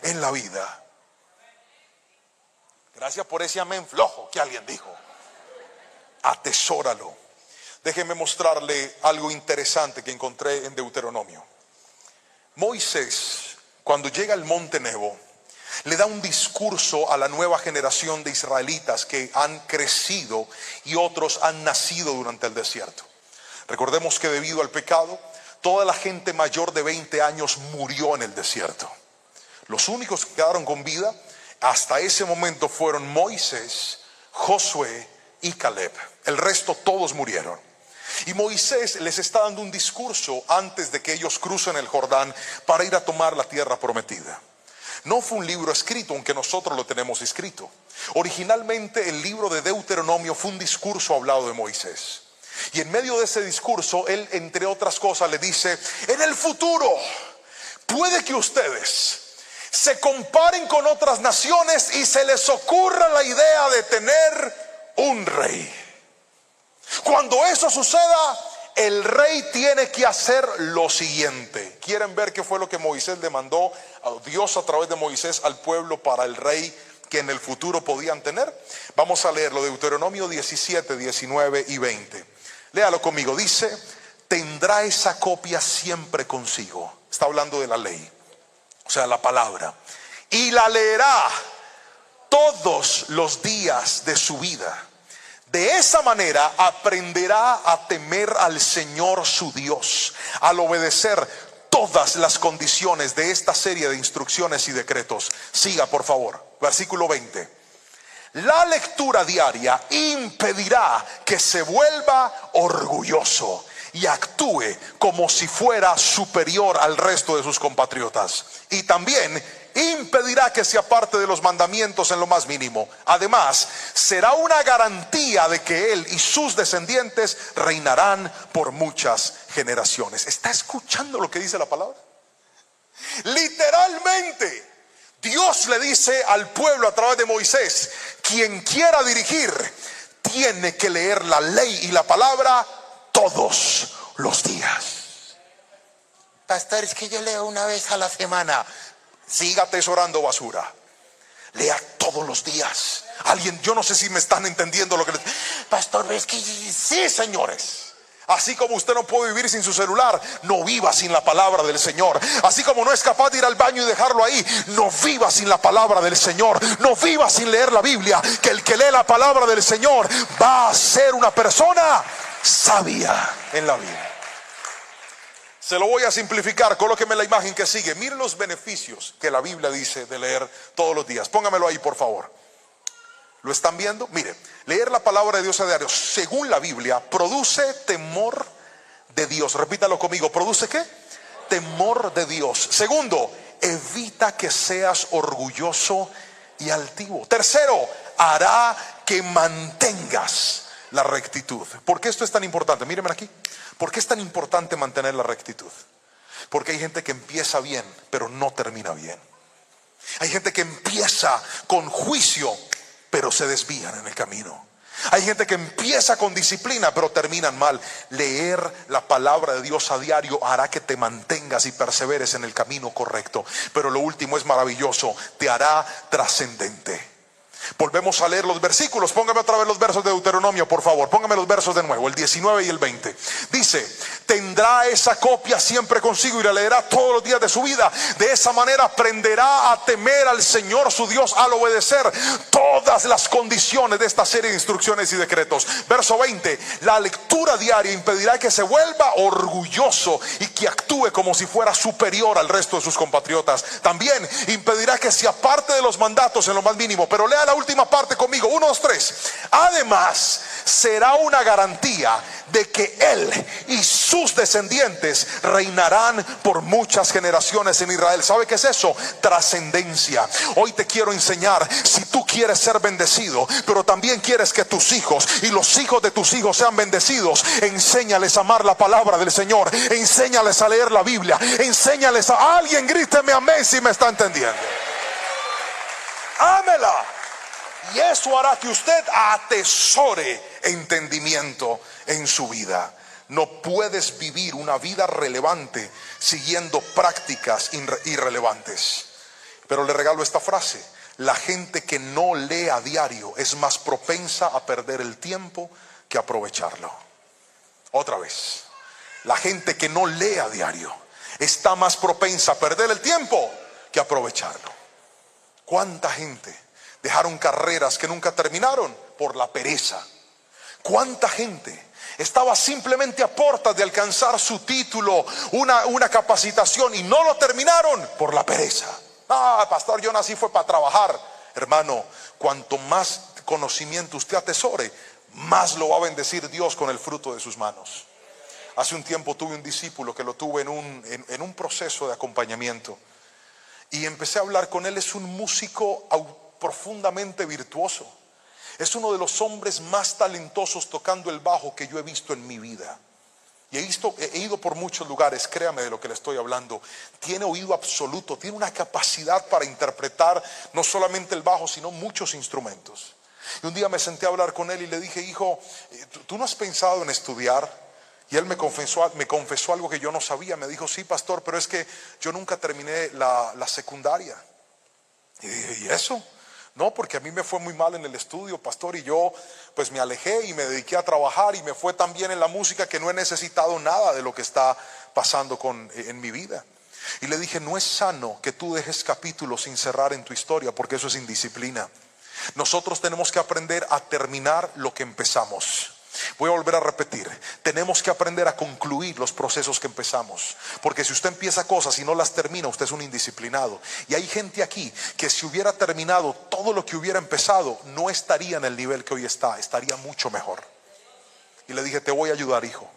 en la vida. Gracias por ese amén flojo que alguien dijo. Atesóralo. Déjeme mostrarle algo interesante que encontré en Deuteronomio. Moisés, cuando llega al monte Nebo, le da un discurso a la nueva generación de israelitas que han crecido y otros han nacido durante el desierto. Recordemos que debido al pecado, toda la gente mayor de 20 años murió en el desierto. Los únicos que quedaron con vida hasta ese momento fueron Moisés, Josué y Caleb. El resto todos murieron. Y Moisés les está dando un discurso antes de que ellos crucen el Jordán para ir a tomar la tierra prometida. No fue un libro escrito, aunque nosotros lo tenemos escrito. Originalmente el libro de Deuteronomio fue un discurso hablado de Moisés. Y en medio de ese discurso, él, entre otras cosas, le dice: en el futuro puede que ustedes se comparen con otras naciones y se les ocurra la idea de tener un rey. Cuando eso suceda, el rey tiene que hacer lo siguiente. ¿Quieren ver qué fue lo que Moisés le mandó a Dios a través de Moisés al pueblo para el rey que en el futuro podían tener? Vamos a leerlo, Deuteronomio 17, 19 y 20. Léalo conmigo. Dice: tendrá esa copia siempre consigo. Está hablando de la ley, o sea, la palabra. Y la leerá todos los días de su vida. De esa manera aprenderá a temer al Señor su Dios, al obedecer todas las condiciones de esta serie de instrucciones y decretos. Siga, por favor. Versículo 20. La lectura diaria impedirá que se vuelva orgulloso y actúe como si fuera superior al resto de sus compatriotas. Y también impedirá que se aparte de los mandamientos en lo más mínimo. Además, será una garantía de que él y sus descendientes reinarán por muchas generaciones. ¿Está escuchando lo que dice la palabra? Literalmente, Dios le dice al pueblo a través de Moisés: quien quiera dirigir tiene que leer la ley y la palabra todos los días. Pastor, es que yo leo una vez a la semana. Siga atesorando basura. Lea todos los días. Alguien, yo no sé si me están entendiendo lo que les... Pastor, es que... Sí, señores. Así como usted no puede vivir sin su celular, no viva sin la palabra del Señor. Así como no es capaz de ir al baño y dejarlo ahí, no viva sin la palabra del Señor. No viva sin leer la Biblia. Que el que lee la palabra del Señor va a ser una persona sabia en la vida. Se lo voy a simplificar, colóqueme la imagen que sigue. Miren los beneficios que la Biblia dice de leer todos los días. Póngamelo ahí, por favor. ¿Lo están viendo? Mire, leer la palabra de Dios a diario, según la Biblia, produce temor de Dios. Repítalo conmigo. ¿Produce qué? Temor de Dios. Segundo, evita que seas orgulloso y altivo. Tercero, hará que mantengas la rectitud. ¿Por qué esto es tan importante? Mírenme aquí. ¿Por qué es tan importante mantener la rectitud? Porque hay gente que empieza bien, pero no termina bien. Hay gente que empieza con juicio, pero se desvían en el camino. Hay gente que empieza con disciplina, pero terminan mal. Leer la palabra de Dios a diario hará que te mantengas y perseveres en el camino correcto. Pero lo último es maravilloso: te hará trascendente. Volvemos a leer los versículos. Póngame otra vez los versos de Deuteronomio, por favor. Póngame los versos de nuevo, el 19 y el 20. Dice: tendrá esa copia siempre consigo y la leerá todos los días de su vida. De esa manera aprenderá a temer al Señor su Dios, al obedecer todas las condiciones de esta serie de instrucciones y decretos. Verso 20. La lectura diaria impedirá que se vuelva orgulloso y que actúe como si fuera superior al resto de sus compatriotas. También impedirá que se aparte de los mandatos en lo más mínimo. Pero lea la última parte conmigo. 1, 2, 3. Además, será una garantía de que él y sus descendientes reinarán por muchas generaciones en Israel. ¿Sabe qué es eso? Trascendencia. Hoy te quiero enseñar, si tú quieres ser bendecido, pero también quieres que tus hijos y los hijos de tus hijos sean bendecidos, enséñales a amar la palabra del Señor. Enséñales a leer la Biblia. Enséñales a... Alguien gríteme amén si me está entendiendo. Ámela. Y eso hará que usted atesore entendimiento en su vida. No puedes vivir una vida relevante siguiendo prácticas irrelevantes. Pero le regalo esta frase: la gente que no lee a diario es más propensa a perder el tiempo que aprovecharlo. Otra vez, la gente que no lee a diario está más propensa a perder el tiempo que aprovecharlo. ¿Cuánta gente dejaron carreras que nunca terminaron por la pereza? ¿Cuánta gente estaba simplemente a puertas de alcanzar su título, una capacitación, y no lo terminaron por la pereza? Ah, pastor, yo nací fue para trabajar. Hermano, cuanto más conocimiento usted atesore, más lo va a bendecir Dios con el fruto de sus manos. Hace un tiempo tuve un discípulo que lo tuve en un proceso de acompañamiento, y empecé a hablar con él. Es un músico profundamente virtuoso. Es uno de los hombres más talentosos tocando el bajo que yo he visto en mi vida. Y he ido por muchos lugares, créame de lo que le estoy hablando. Tiene oído absoluto, tiene una capacidad para interpretar no solamente el bajo, sino muchos instrumentos. Y un día me senté a hablar con él y le dije: hijo, ¿tú no has pensado en estudiar? Y él me confesó algo que yo no sabía. Me dijo: sí, pastor, pero es que yo nunca terminé la secundaria. Y dije: ¿y eso? No, porque a mí me fue muy mal en el estudio, pastor, y yo pues me alejé y me dediqué a trabajar, y me fue tan bien en la música que no he necesitado nada de lo que está pasando en mi vida. Y le dije: no es sano que tú dejes capítulos sin cerrar en tu historia, porque eso es indisciplina. Nosotros tenemos que aprender a terminar lo que empezamos. Voy a volver a repetir: tenemos que aprender a concluir los procesos que empezamos, porque si usted empieza cosas y no las termina, usted es un indisciplinado. Y hay gente aquí que si hubiera terminado todo lo que hubiera empezado, no estaría en el nivel que hoy está, estaría mucho mejor. Y le dije: te voy a ayudar, hijo.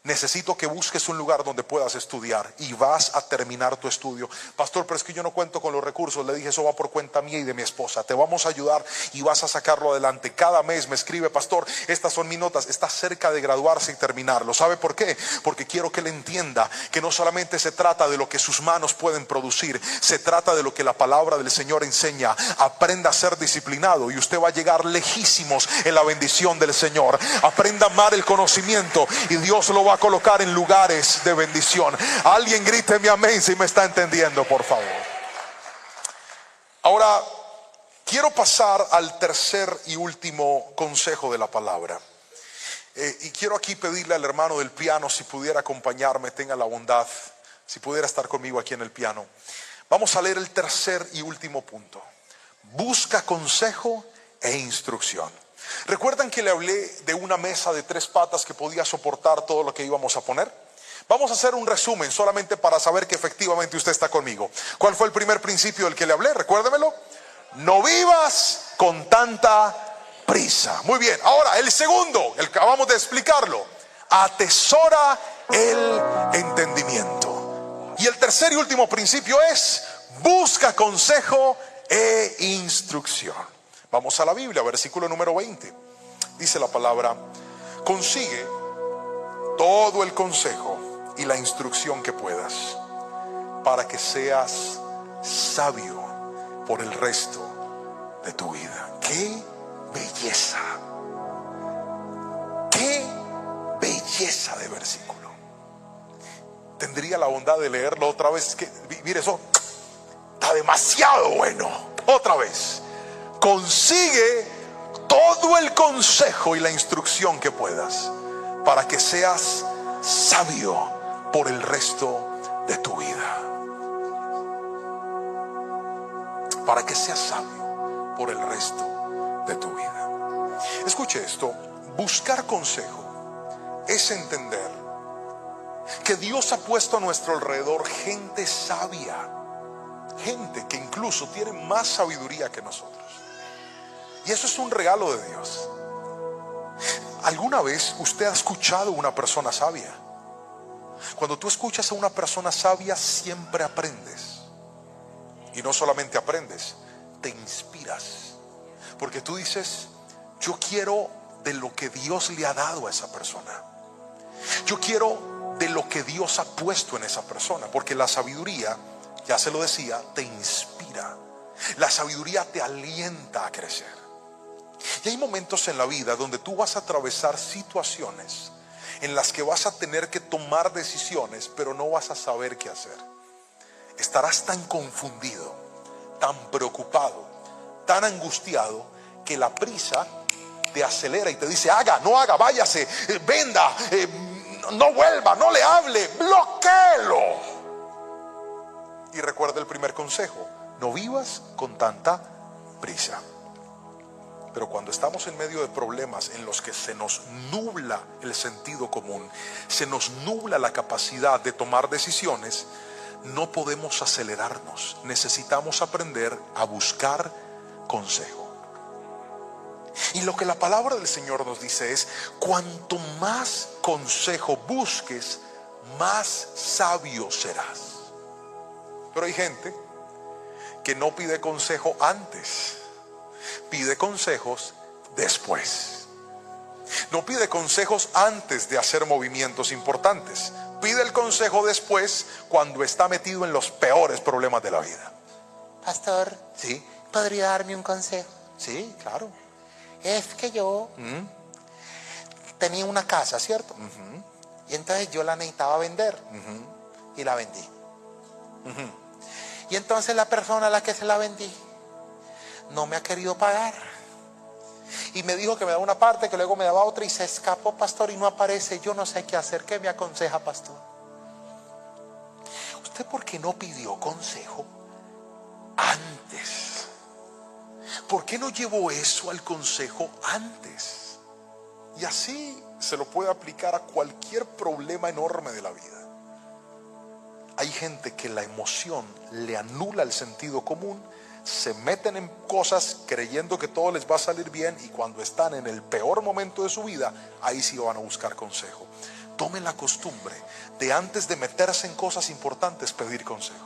Necesito que busques un lugar donde puedas estudiar, y vas a terminar tu estudio. Pastor, pero es que yo no cuento con los recursos. Le dije: eso va por cuenta mía y de mi esposa. Te vamos a ayudar y vas a sacarlo adelante. Cada mes me escribe: pastor, estas son mis notas. Está cerca de graduarse y terminarlo. ¿Sabe por qué? Porque quiero que él entienda que no solamente se trata de lo que sus manos pueden producir, se trata de lo que la palabra del Señor enseña. Aprenda a ser disciplinado y usted va a llegar lejísimos en la bendición del Señor. Aprenda a amar el conocimiento y Dios lo va a colocar en lugares de bendición. Alguien gríteme amén si me está entendiendo, por favor. Ahora quiero pasar al tercer y último consejo de la palabra, y quiero aquí pedirle al hermano del piano si pudiera acompañarme, tenga la bondad, si pudiera estar conmigo aquí en el piano. Vamos a leer el tercer y último punto: busca consejo e instrucción. ¿Recuerdan que le hablé de una mesa de 3 patas que podía soportar todo lo que íbamos a poner? Vamos a hacer un resumen solamente para saber que efectivamente usted está conmigo. ¿Cuál fue el primer principio del que le hablé? Recuérdemelo. No vivas con tanta prisa. Muy bien. Ahora el segundo, el que acabamos de explicarlo: atesora el entendimiento. Y el tercer y último principio es: busca consejo e instrucción. Vamos a la Biblia, versículo número 20. Dice la palabra: consigue todo el consejo y la instrucción que puedas, para que seas sabio por el resto de tu vida. ¡Qué belleza! ¡Qué belleza de versículo! Tendría la bondad de leerlo otra vez. Que, mire, eso está demasiado bueno. Otra vez: consigue todo el consejo y la instrucción que puedas, para que seas sabio por el resto de tu vida. Para que seas sabio por el resto de tu vida. Escuche esto: buscar consejo es entender que Dios ha puesto a nuestro alrededor gente sabia, gente que incluso tiene más sabiduría que nosotros. Y eso es un regalo de Dios. ¿Alguna vez usted ha escuchado a una persona sabia? Cuando tú escuchas a una persona sabia, siempre aprendes. Y no solamente aprendes, te inspiras. Porque tú dices: yo quiero de lo que Dios le ha dado a esa persona. Yo quiero de lo que Dios ha puesto en esa persona. Porque la sabiduría, ya se lo decía, te inspira. La sabiduría te alienta a crecer. Y hay momentos en la vida donde tú vas a atravesar situaciones en las que vas a tener que tomar decisiones, pero no vas a saber qué hacer. Estarás tan confundido, tan preocupado, tan angustiado, que la prisa te acelera y te dice: haga, no haga, váyase, venda, no vuelva, no le hable, bloquéelo. Y recuerda el primer consejo: no vivas con tanta prisa. Pero cuando estamos en medio de problemas en los que se nos nubla el sentido común, se nos nubla la capacidad de tomar decisiones, no podemos acelerarnos. Necesitamos aprender a buscar consejo. Y lo que la palabra del Señor nos dice es: cuanto más consejo busques, más sabio serás. Pero hay gente que no pide consejo antes, pide consejos después. No pide consejos antes de hacer movimientos importantes, pide el consejo después, cuando está metido en los peores problemas de la vida. Pastor, ¿Sí? ¿podría darme un consejo? Sí, claro. Es que yo tenía una casa, ¿cierto? Y entonces yo la necesitaba vender. Y la vendí. Y entonces la persona a la que se la vendí no me ha querido pagar. Y me dijo que me da una parte, que luego me daba otra, y se escapó, pastor, y no aparece. Yo no sé qué hacer. ¿Qué me aconseja, pastor? ¿Usted por qué no pidió consejo antes? ¿Por qué no llevó eso al consejo antes? Y así se lo puede aplicar a cualquier problema enorme de la vida. Hay gente que la emoción le anula el sentido común, se meten en cosas creyendo que todo les va a salir bien, y cuando están en el peor momento de su vida, ahí sí van a buscar consejo. Tomen la costumbre de, antes de meterse en cosas importantes, pedir consejo.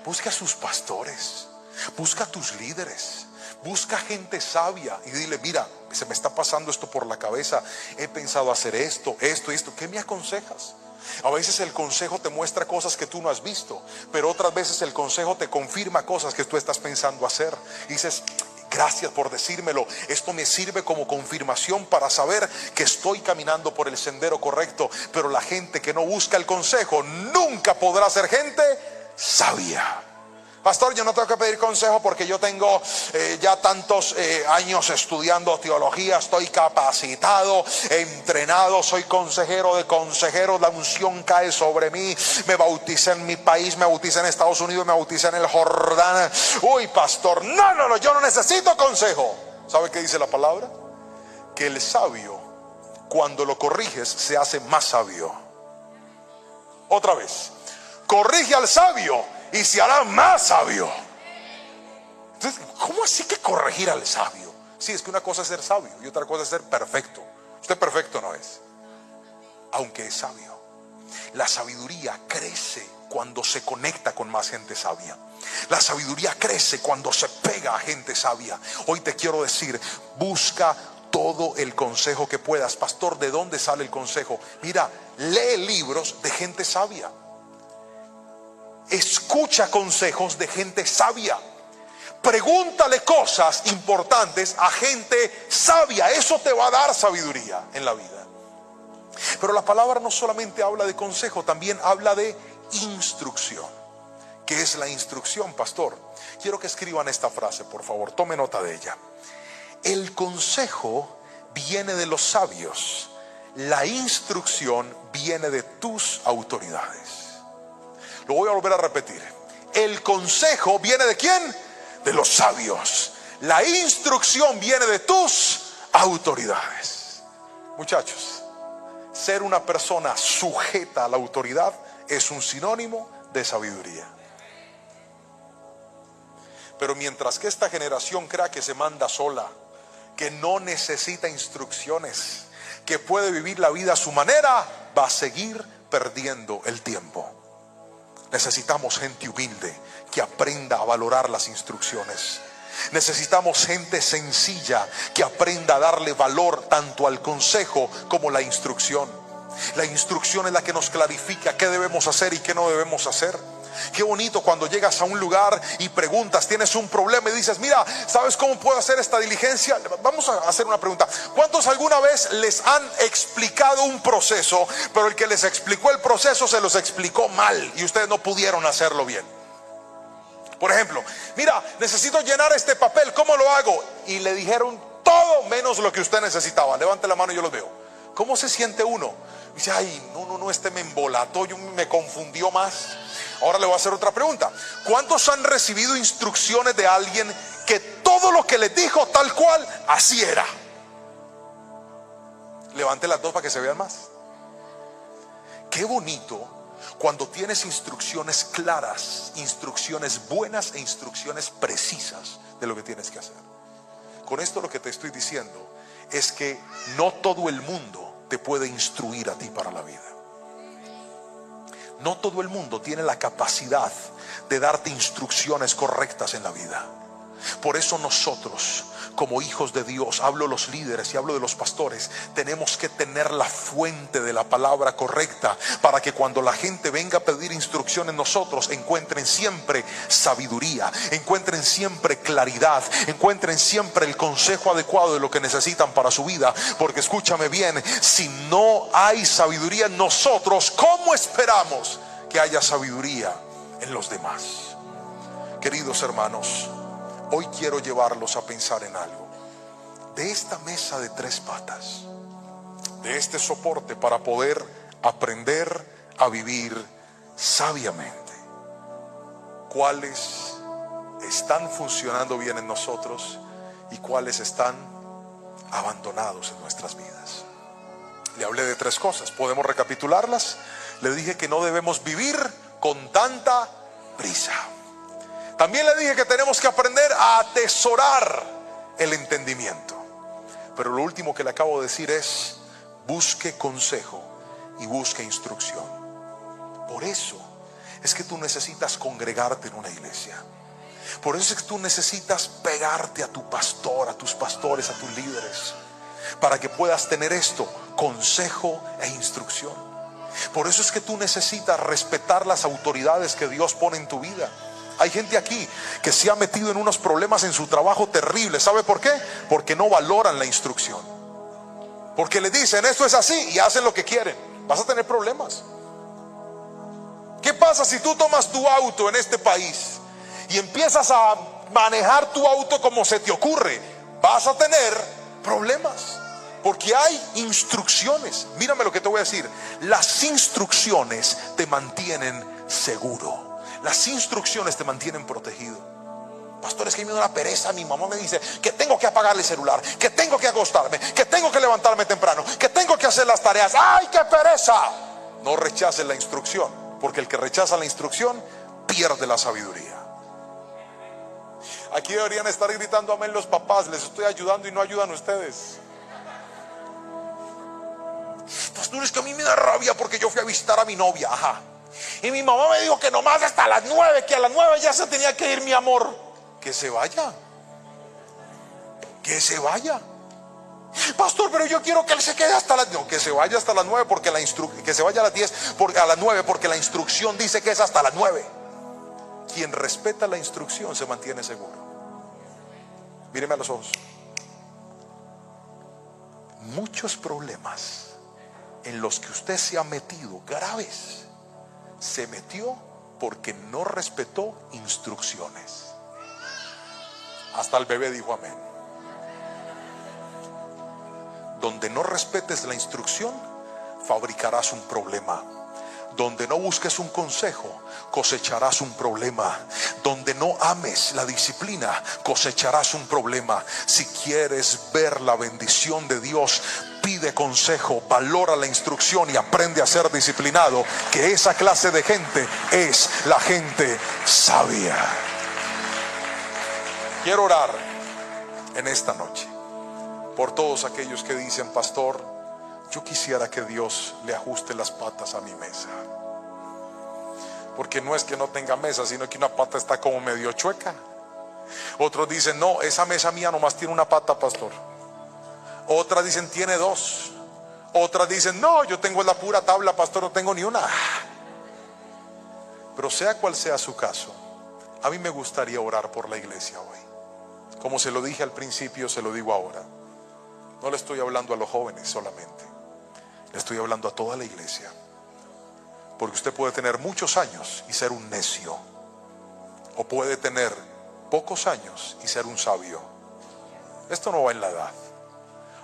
Busca a sus pastores, busca a tus líderes, busca gente sabia y dile: mira, se me está pasando esto por la cabeza, he pensado hacer esto, esto y esto, ¿qué me aconsejas? A veces el consejo te muestra cosas que tú no has visto, pero otras veces el consejo te confirma cosas que tú estás pensando hacer. Y dices: gracias por decírmelo, esto me sirve como confirmación para saber que estoy caminando por el sendero correcto. Pero la gente que no busca el consejo nunca podrá ser gente sabia. Pastor, yo no tengo que pedir consejo porque yo tengo ya tantos años estudiando teología, estoy capacitado, entrenado, soy consejero de consejeros, la unción cae sobre mí, me bauticé en mi país, me bauticé en Estados Unidos, me bauticé en el Jordán. Uy, pastor, no, yo no necesito consejo. ¿Sabe qué dice la palabra? Que el sabio, cuando lo corriges, se hace más sabio. Otra vez, corrige al sabio y se hará más sabio. Entonces, ¿cómo así que corregir al sabio? Sí, es que una cosa es ser sabio y otra cosa es ser perfecto. Usted perfecto no es, aunque es sabio. La sabiduría crece cuando se conecta con más gente sabia. La sabiduría crece cuando se pega a gente sabia. Hoy te quiero decir: busca todo el consejo que puedas. Pastor, ¿de dónde sale el consejo? Mira, lee libros de gente sabia. Escucha consejos de gente sabia. Pregúntale cosas importantes a gente sabia. Eso te va a dar sabiduría en la vida. Pero la palabra no solamente habla de consejo, también habla de instrucción. ¿Qué es la instrucción, pastor? Quiero que escriban esta frase, por favor, tome nota de ella. El consejo viene de los sabios, la instrucción viene de tus autoridades. Lo voy a volver a repetir. El consejo viene ¿de quién? De los sabios. La instrucción viene de tus autoridades. Muchachos, ser una persona sujeta a la autoridad es un sinónimo de sabiduría. Pero mientras que esta generación crea que se manda sola, que no necesita instrucciones, que puede vivir la vida a su manera, va a seguir perdiendo el tiempo. Necesitamos gente humilde que aprenda a valorar las instrucciones. Necesitamos gente sencilla que aprenda a darle valor tanto al consejo como la instrucción. La instrucción es la que nos clarifica qué debemos hacer y qué no debemos hacer. Qué bonito cuando llegas a un lugar y preguntas, tienes un problema y dices: mira, ¿sabes cómo puedo hacer esta diligencia? Vamos a hacer una pregunta. ¿Cuántos alguna vez les han explicado un proceso, pero el que les explicó el proceso se los explicó mal y ustedes no pudieron hacerlo bien? Por ejemplo, mira, necesito llenar este papel, ¿cómo lo hago? Y le dijeron todo menos lo que usted necesitaba. Levante la mano y yo los veo. ¿Cómo se siente uno? Dice: ay, no, este me embolató, me confundió más. Ahora le voy a hacer otra pregunta. ¿Cuántos han recibido instrucciones de alguien que todo lo que les dijo tal cual, así era? Levante las dos para que se vean más. Qué bonito cuando tienes instrucciones claras, instrucciones buenas e instrucciones precisas de lo que tienes que hacer. Con esto lo que te estoy diciendo es que no todo el mundo te puede instruir a ti para la vida. No todo el mundo tiene la capacidad de darte instrucciones correctas en la vida. Por eso nosotros, como hijos de Dios, hablo de los líderes y hablo de los pastores, tenemos que tener la fuente de la palabra correcta para que cuando la gente venga a pedir instrucciones, nosotros encuentren siempre sabiduría, encuentren siempre claridad, encuentren siempre el consejo adecuado de lo que necesitan para su vida. Porque escúchame bien, si no hay sabiduría en nosotros, ¿cómo esperamos que haya sabiduría en los demás? Queridos hermanos, hoy quiero llevarlos a pensar en algo. De esta mesa de 3 patas, de este soporte para poder aprender a vivir sabiamente, ¿cuáles están funcionando bien en nosotros y cuáles están abandonados en nuestras vidas? Le hablé de 3 cosas, podemos recapitularlas. Le dije que no debemos vivir con tanta prisa. También le dije que tenemos que aprender a atesorar el entendimiento. Pero lo último que le acabo de decir es: busque consejo y busque instrucción. Por eso es que tú necesitas congregarte en una iglesia. Por eso es que tú necesitas pegarte a tu pastor, a tus pastores, a tus líderes, para que puedas tener esto, consejo e instrucción. Por eso es que tú necesitas respetar las autoridades que Dios pone en tu vida. Hay gente aquí que se ha metido en unos problemas en su trabajo terribles. ¿Sabe por qué? Porque no valoran la instrucción. Porque le dicen esto es así y hacen lo que quieren. Vas a tener problemas. ¿Qué pasa si tú tomas tu auto en este país y empiezas a manejar tu auto como se te ocurre? Vas a tener problemas. Porque hay instrucciones. Mírame lo que te voy a decir. Las instrucciones te mantienen seguro. Las instrucciones te mantienen protegido. Pastor, es que me da una pereza. Mi mamá me dice que tengo que apagar el celular, que tengo que acostarme, que tengo que levantarme temprano, que tengo que hacer las tareas. ¡Ay, qué pereza! No rechaces la instrucción, porque el que rechaza la instrucción pierde la sabiduría. Aquí deberían estar gritando amén los papás. Les estoy ayudando y no ayudan ustedes. Pastor, es que a mí me da rabia porque yo fui a visitar a mi novia. Ajá. Y mi mamá me dijo que nomás hasta las 9, que a las 9 ya se tenía que ir mi amor. Que se vaya. Que se vaya. Pastor, pero yo quiero que él se quede hasta las... No, que se vaya hasta las 9 porque que se vaya a las 10, a las 9 porque la instrucción dice que es hasta las 9. Quien respeta la instrucción se mantiene seguro. Míreme a los ojos. Muchos problemas en los que usted se ha metido graves, se metió porque no respetó instrucciones. Hasta el bebé dijo amén. Donde no respetes la instrucción, fabricarás un problema. Donde no busques un consejo, cosecharás un problema. Donde no ames la disciplina, cosecharás un problema. Si quieres ver la bendición de Dios, pide consejo, valora la instrucción y aprende a ser disciplinado, que esa clase de gente es la gente sabia. Quiero orar en esta noche por todos aquellos que dicen: pastor, yo quisiera que Dios le ajuste las patas a mi mesa. Porque no es que no tenga mesa, sino que una pata está como medio chueca. Otros dicen: no, esa mesa mía nomás tiene una pata, pastor. Otras dicen: tiene 2. Otras dicen: no, yo tengo la pura tabla, pastor, no tengo ni una. Pero sea cual sea su caso, a mí me gustaría orar por la iglesia hoy. Como se lo dije al principio, se lo digo ahora. No le estoy hablando a los jóvenes solamente, le estoy hablando a toda la iglesia. Porque usted puede tener muchos años y ser un necio, o puede tener pocos años y ser un sabio. Esto no va en la edad,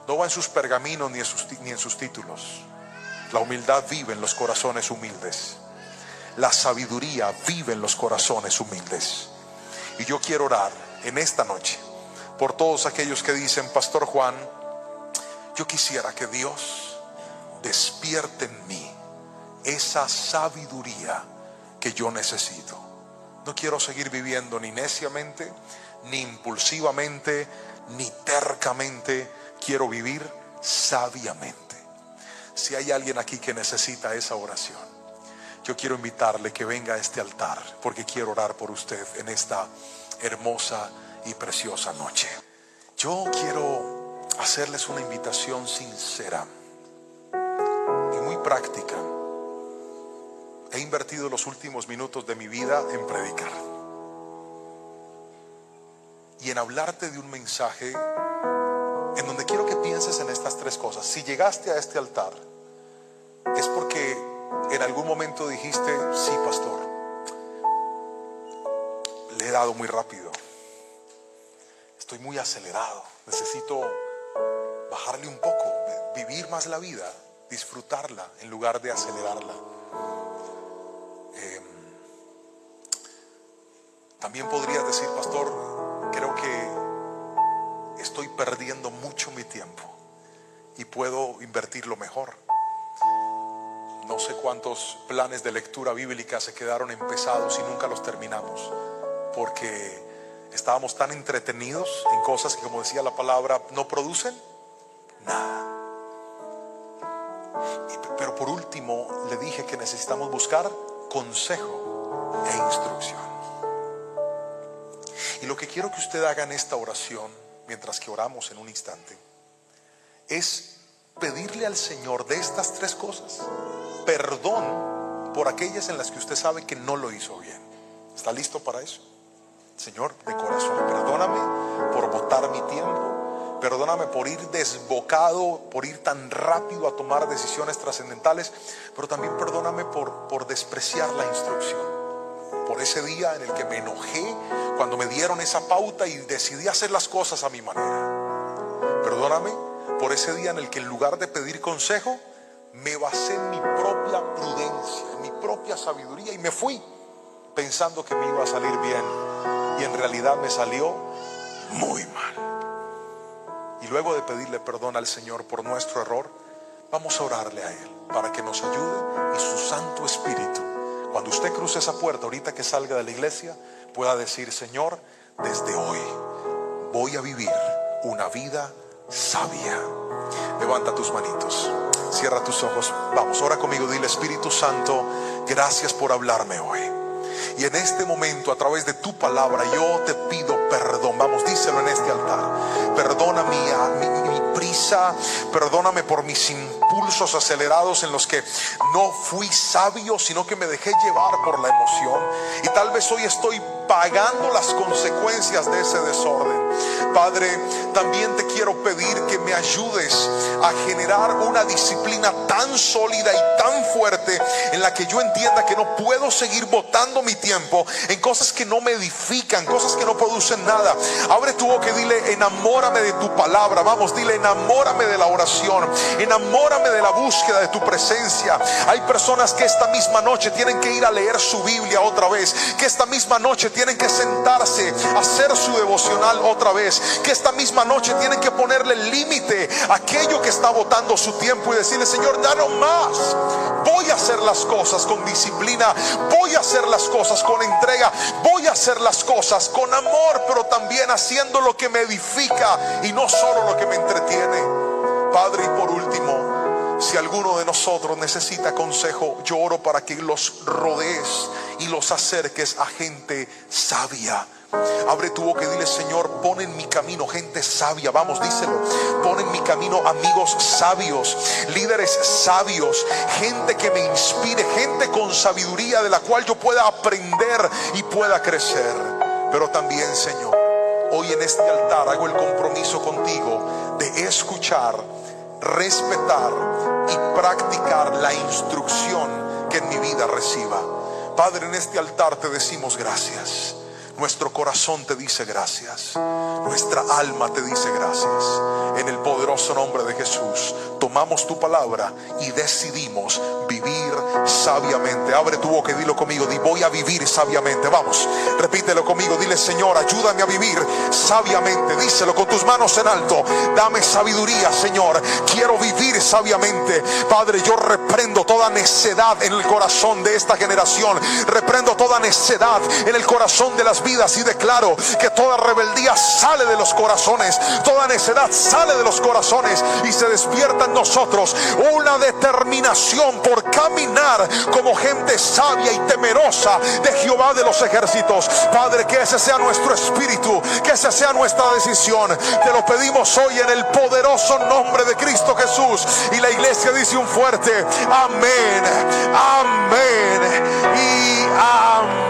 no va en sus pergaminos ni en sus títulos. La humildad vive en los corazones humildes. la sabiduría vive en los corazones humildes. Y yo quiero orar en esta noche por todos aquellos que dicen: Pastor Juan, yo quisiera que Dios despierte en mí esa sabiduría que yo necesito. No quiero seguir viviendo ni neciamente, ni impulsivamente, ni tercamente. Quiero vivir sabiamente. Si hay alguien aquí que necesita esa oración, yo quiero invitarle que venga a este altar, porque quiero orar por usted en esta hermosa y preciosa noche. Yo quiero hacerles una invitación sincera y muy práctica. He invertido los últimos minutos de mi vida en predicar y en hablarte de un mensaje en donde quiero que pienses en estas tres cosas. Si llegaste a este altar, es porque en algún momento dijiste: sí, pastor, le he dado muy rápido, estoy muy acelerado, necesito bajarle un poco, vivir más la vida, disfrutarla en lugar de acelerarla. También podrías decir: pastor, creo que estoy perdiendo mucho mi tiempo y puedo invertirlo mejor. No sé cuántos planes de lectura bíblica se quedaron empezados y nunca los terminamos, porque estábamos tan entretenidos en cosas que, como decía la palabra, no producen nada. Pero por último, le dije que necesitamos buscar consejo e instrucción. Y lo que quiero que usted haga en esta oración, mientras que oramos en un instante, es pedirle al Señor de estas tres cosas: perdón por aquellas en las que usted sabe que no lo hizo bien. ¿Está listo para eso? Señor, de corazón, perdóname por botar mi tiempo, perdóname por ir desbocado, por ir tan rápido a tomar decisiones trascendentales, pero también perdóname por despreciar la instrucción, por ese día en el que me enojé cuando me dieron esa pauta y decidí hacer las cosas a mi manera. Perdóname por ese día en el que, en lugar de pedir consejo, me basé en mi propia prudencia, en mi propia sabiduría, y me fui pensando que me iba a salir bien, y en realidad me salió muy mal. Y luego de pedirle perdón al Señor por nuestro error, vamos a orarle a Él para que nos ayude, y su Santo Espíritu, cuando usted cruce esa puerta ahorita que salga de la iglesia, pueda decir: Señor, desde hoy voy a vivir una vida sabia. Levanta tus manitos, cierra tus ojos, vamos, ora conmigo, dile: Espíritu Santo, gracias por hablarme hoy. Y en este momento, a través de tu palabra, yo te pido perdón. Vamos, díselo en este altar. Perdona mi prisa, perdóname por mis impulsos acelerados en los que no fui sabio, sino que me dejé llevar por la emoción. Y tal vez hoy estoy pagando las consecuencias de ese desorden. Padre, también te quiero pedir que me ayudes a generar una disciplina tan sólida y tan fuerte, en la que yo entienda que no puedo seguir botando mi tiempo en cosas que no me edifican, cosas que no producen nada. Abre tu boca y dile: enamórame de tu palabra. Vamos, dile: enamórame de la oración, enamórame de la búsqueda de tu presencia. Hay personas que esta misma noche tienen que ir a leer su Biblia otra vez, que esta misma noche tienen que sentarse a hacer su devocional otra vez, que esta misma noche tienen que ponerle límite a aquello que está botando su tiempo y decirle: Señor, ya no más. Voy a hacer las cosas con disciplina, voy a hacer las cosas con entrega, voy a hacer las cosas con amor, pero también haciendo lo que me edifica y no solo lo que me entretiene. Padre, y por último, si alguno de nosotros necesita consejo, yo oro para que los rodees y los acerques a gente sabia. Abre tu boca y dile: Señor, pon en mi camino gente sabia. Vamos, díselo: pon en mi camino amigos sabios, líderes sabios, gente que me inspire, gente con sabiduría de la cual yo pueda aprender y pueda crecer. Pero también, Señor, hoy en este altar hago el compromiso contigo de escuchar, respetar y practicar la instrucción que en mi vida reciba. Padre, en este altar te decimos gracias, Nuestro corazón te dice gracias. Nuestra alma te dice gracias. En el poderoso nombre de Jesús, tomamos tu palabra y decidimos vivir sabiamente. Abre tu boca y dilo conmigo. Di: voy a vivir sabiamente. Vamos, repítelo conmigo. Dile: Señor, ayúdame a vivir sabiamente. Díselo con tus manos en alto. Dame sabiduría, Señor. Quiero vivir sabiamente. Padre, yo reprendo toda necedad en el corazón de esta generación. Reprendo toda necedad en el corazón de las vidas y declaro que toda rebeldía sale de los corazones, toda necedad sale de los corazones, y se despierta en nosotros una determinación por caminar como gente sabia y temerosa de Jehová de los ejércitos. Padre, que ese sea nuestro espíritu, que esa sea nuestra decisión. Te lo pedimos hoy en el poderoso nombre de Cristo Jesús. Y la iglesia dice un fuerte amén, amén y amén.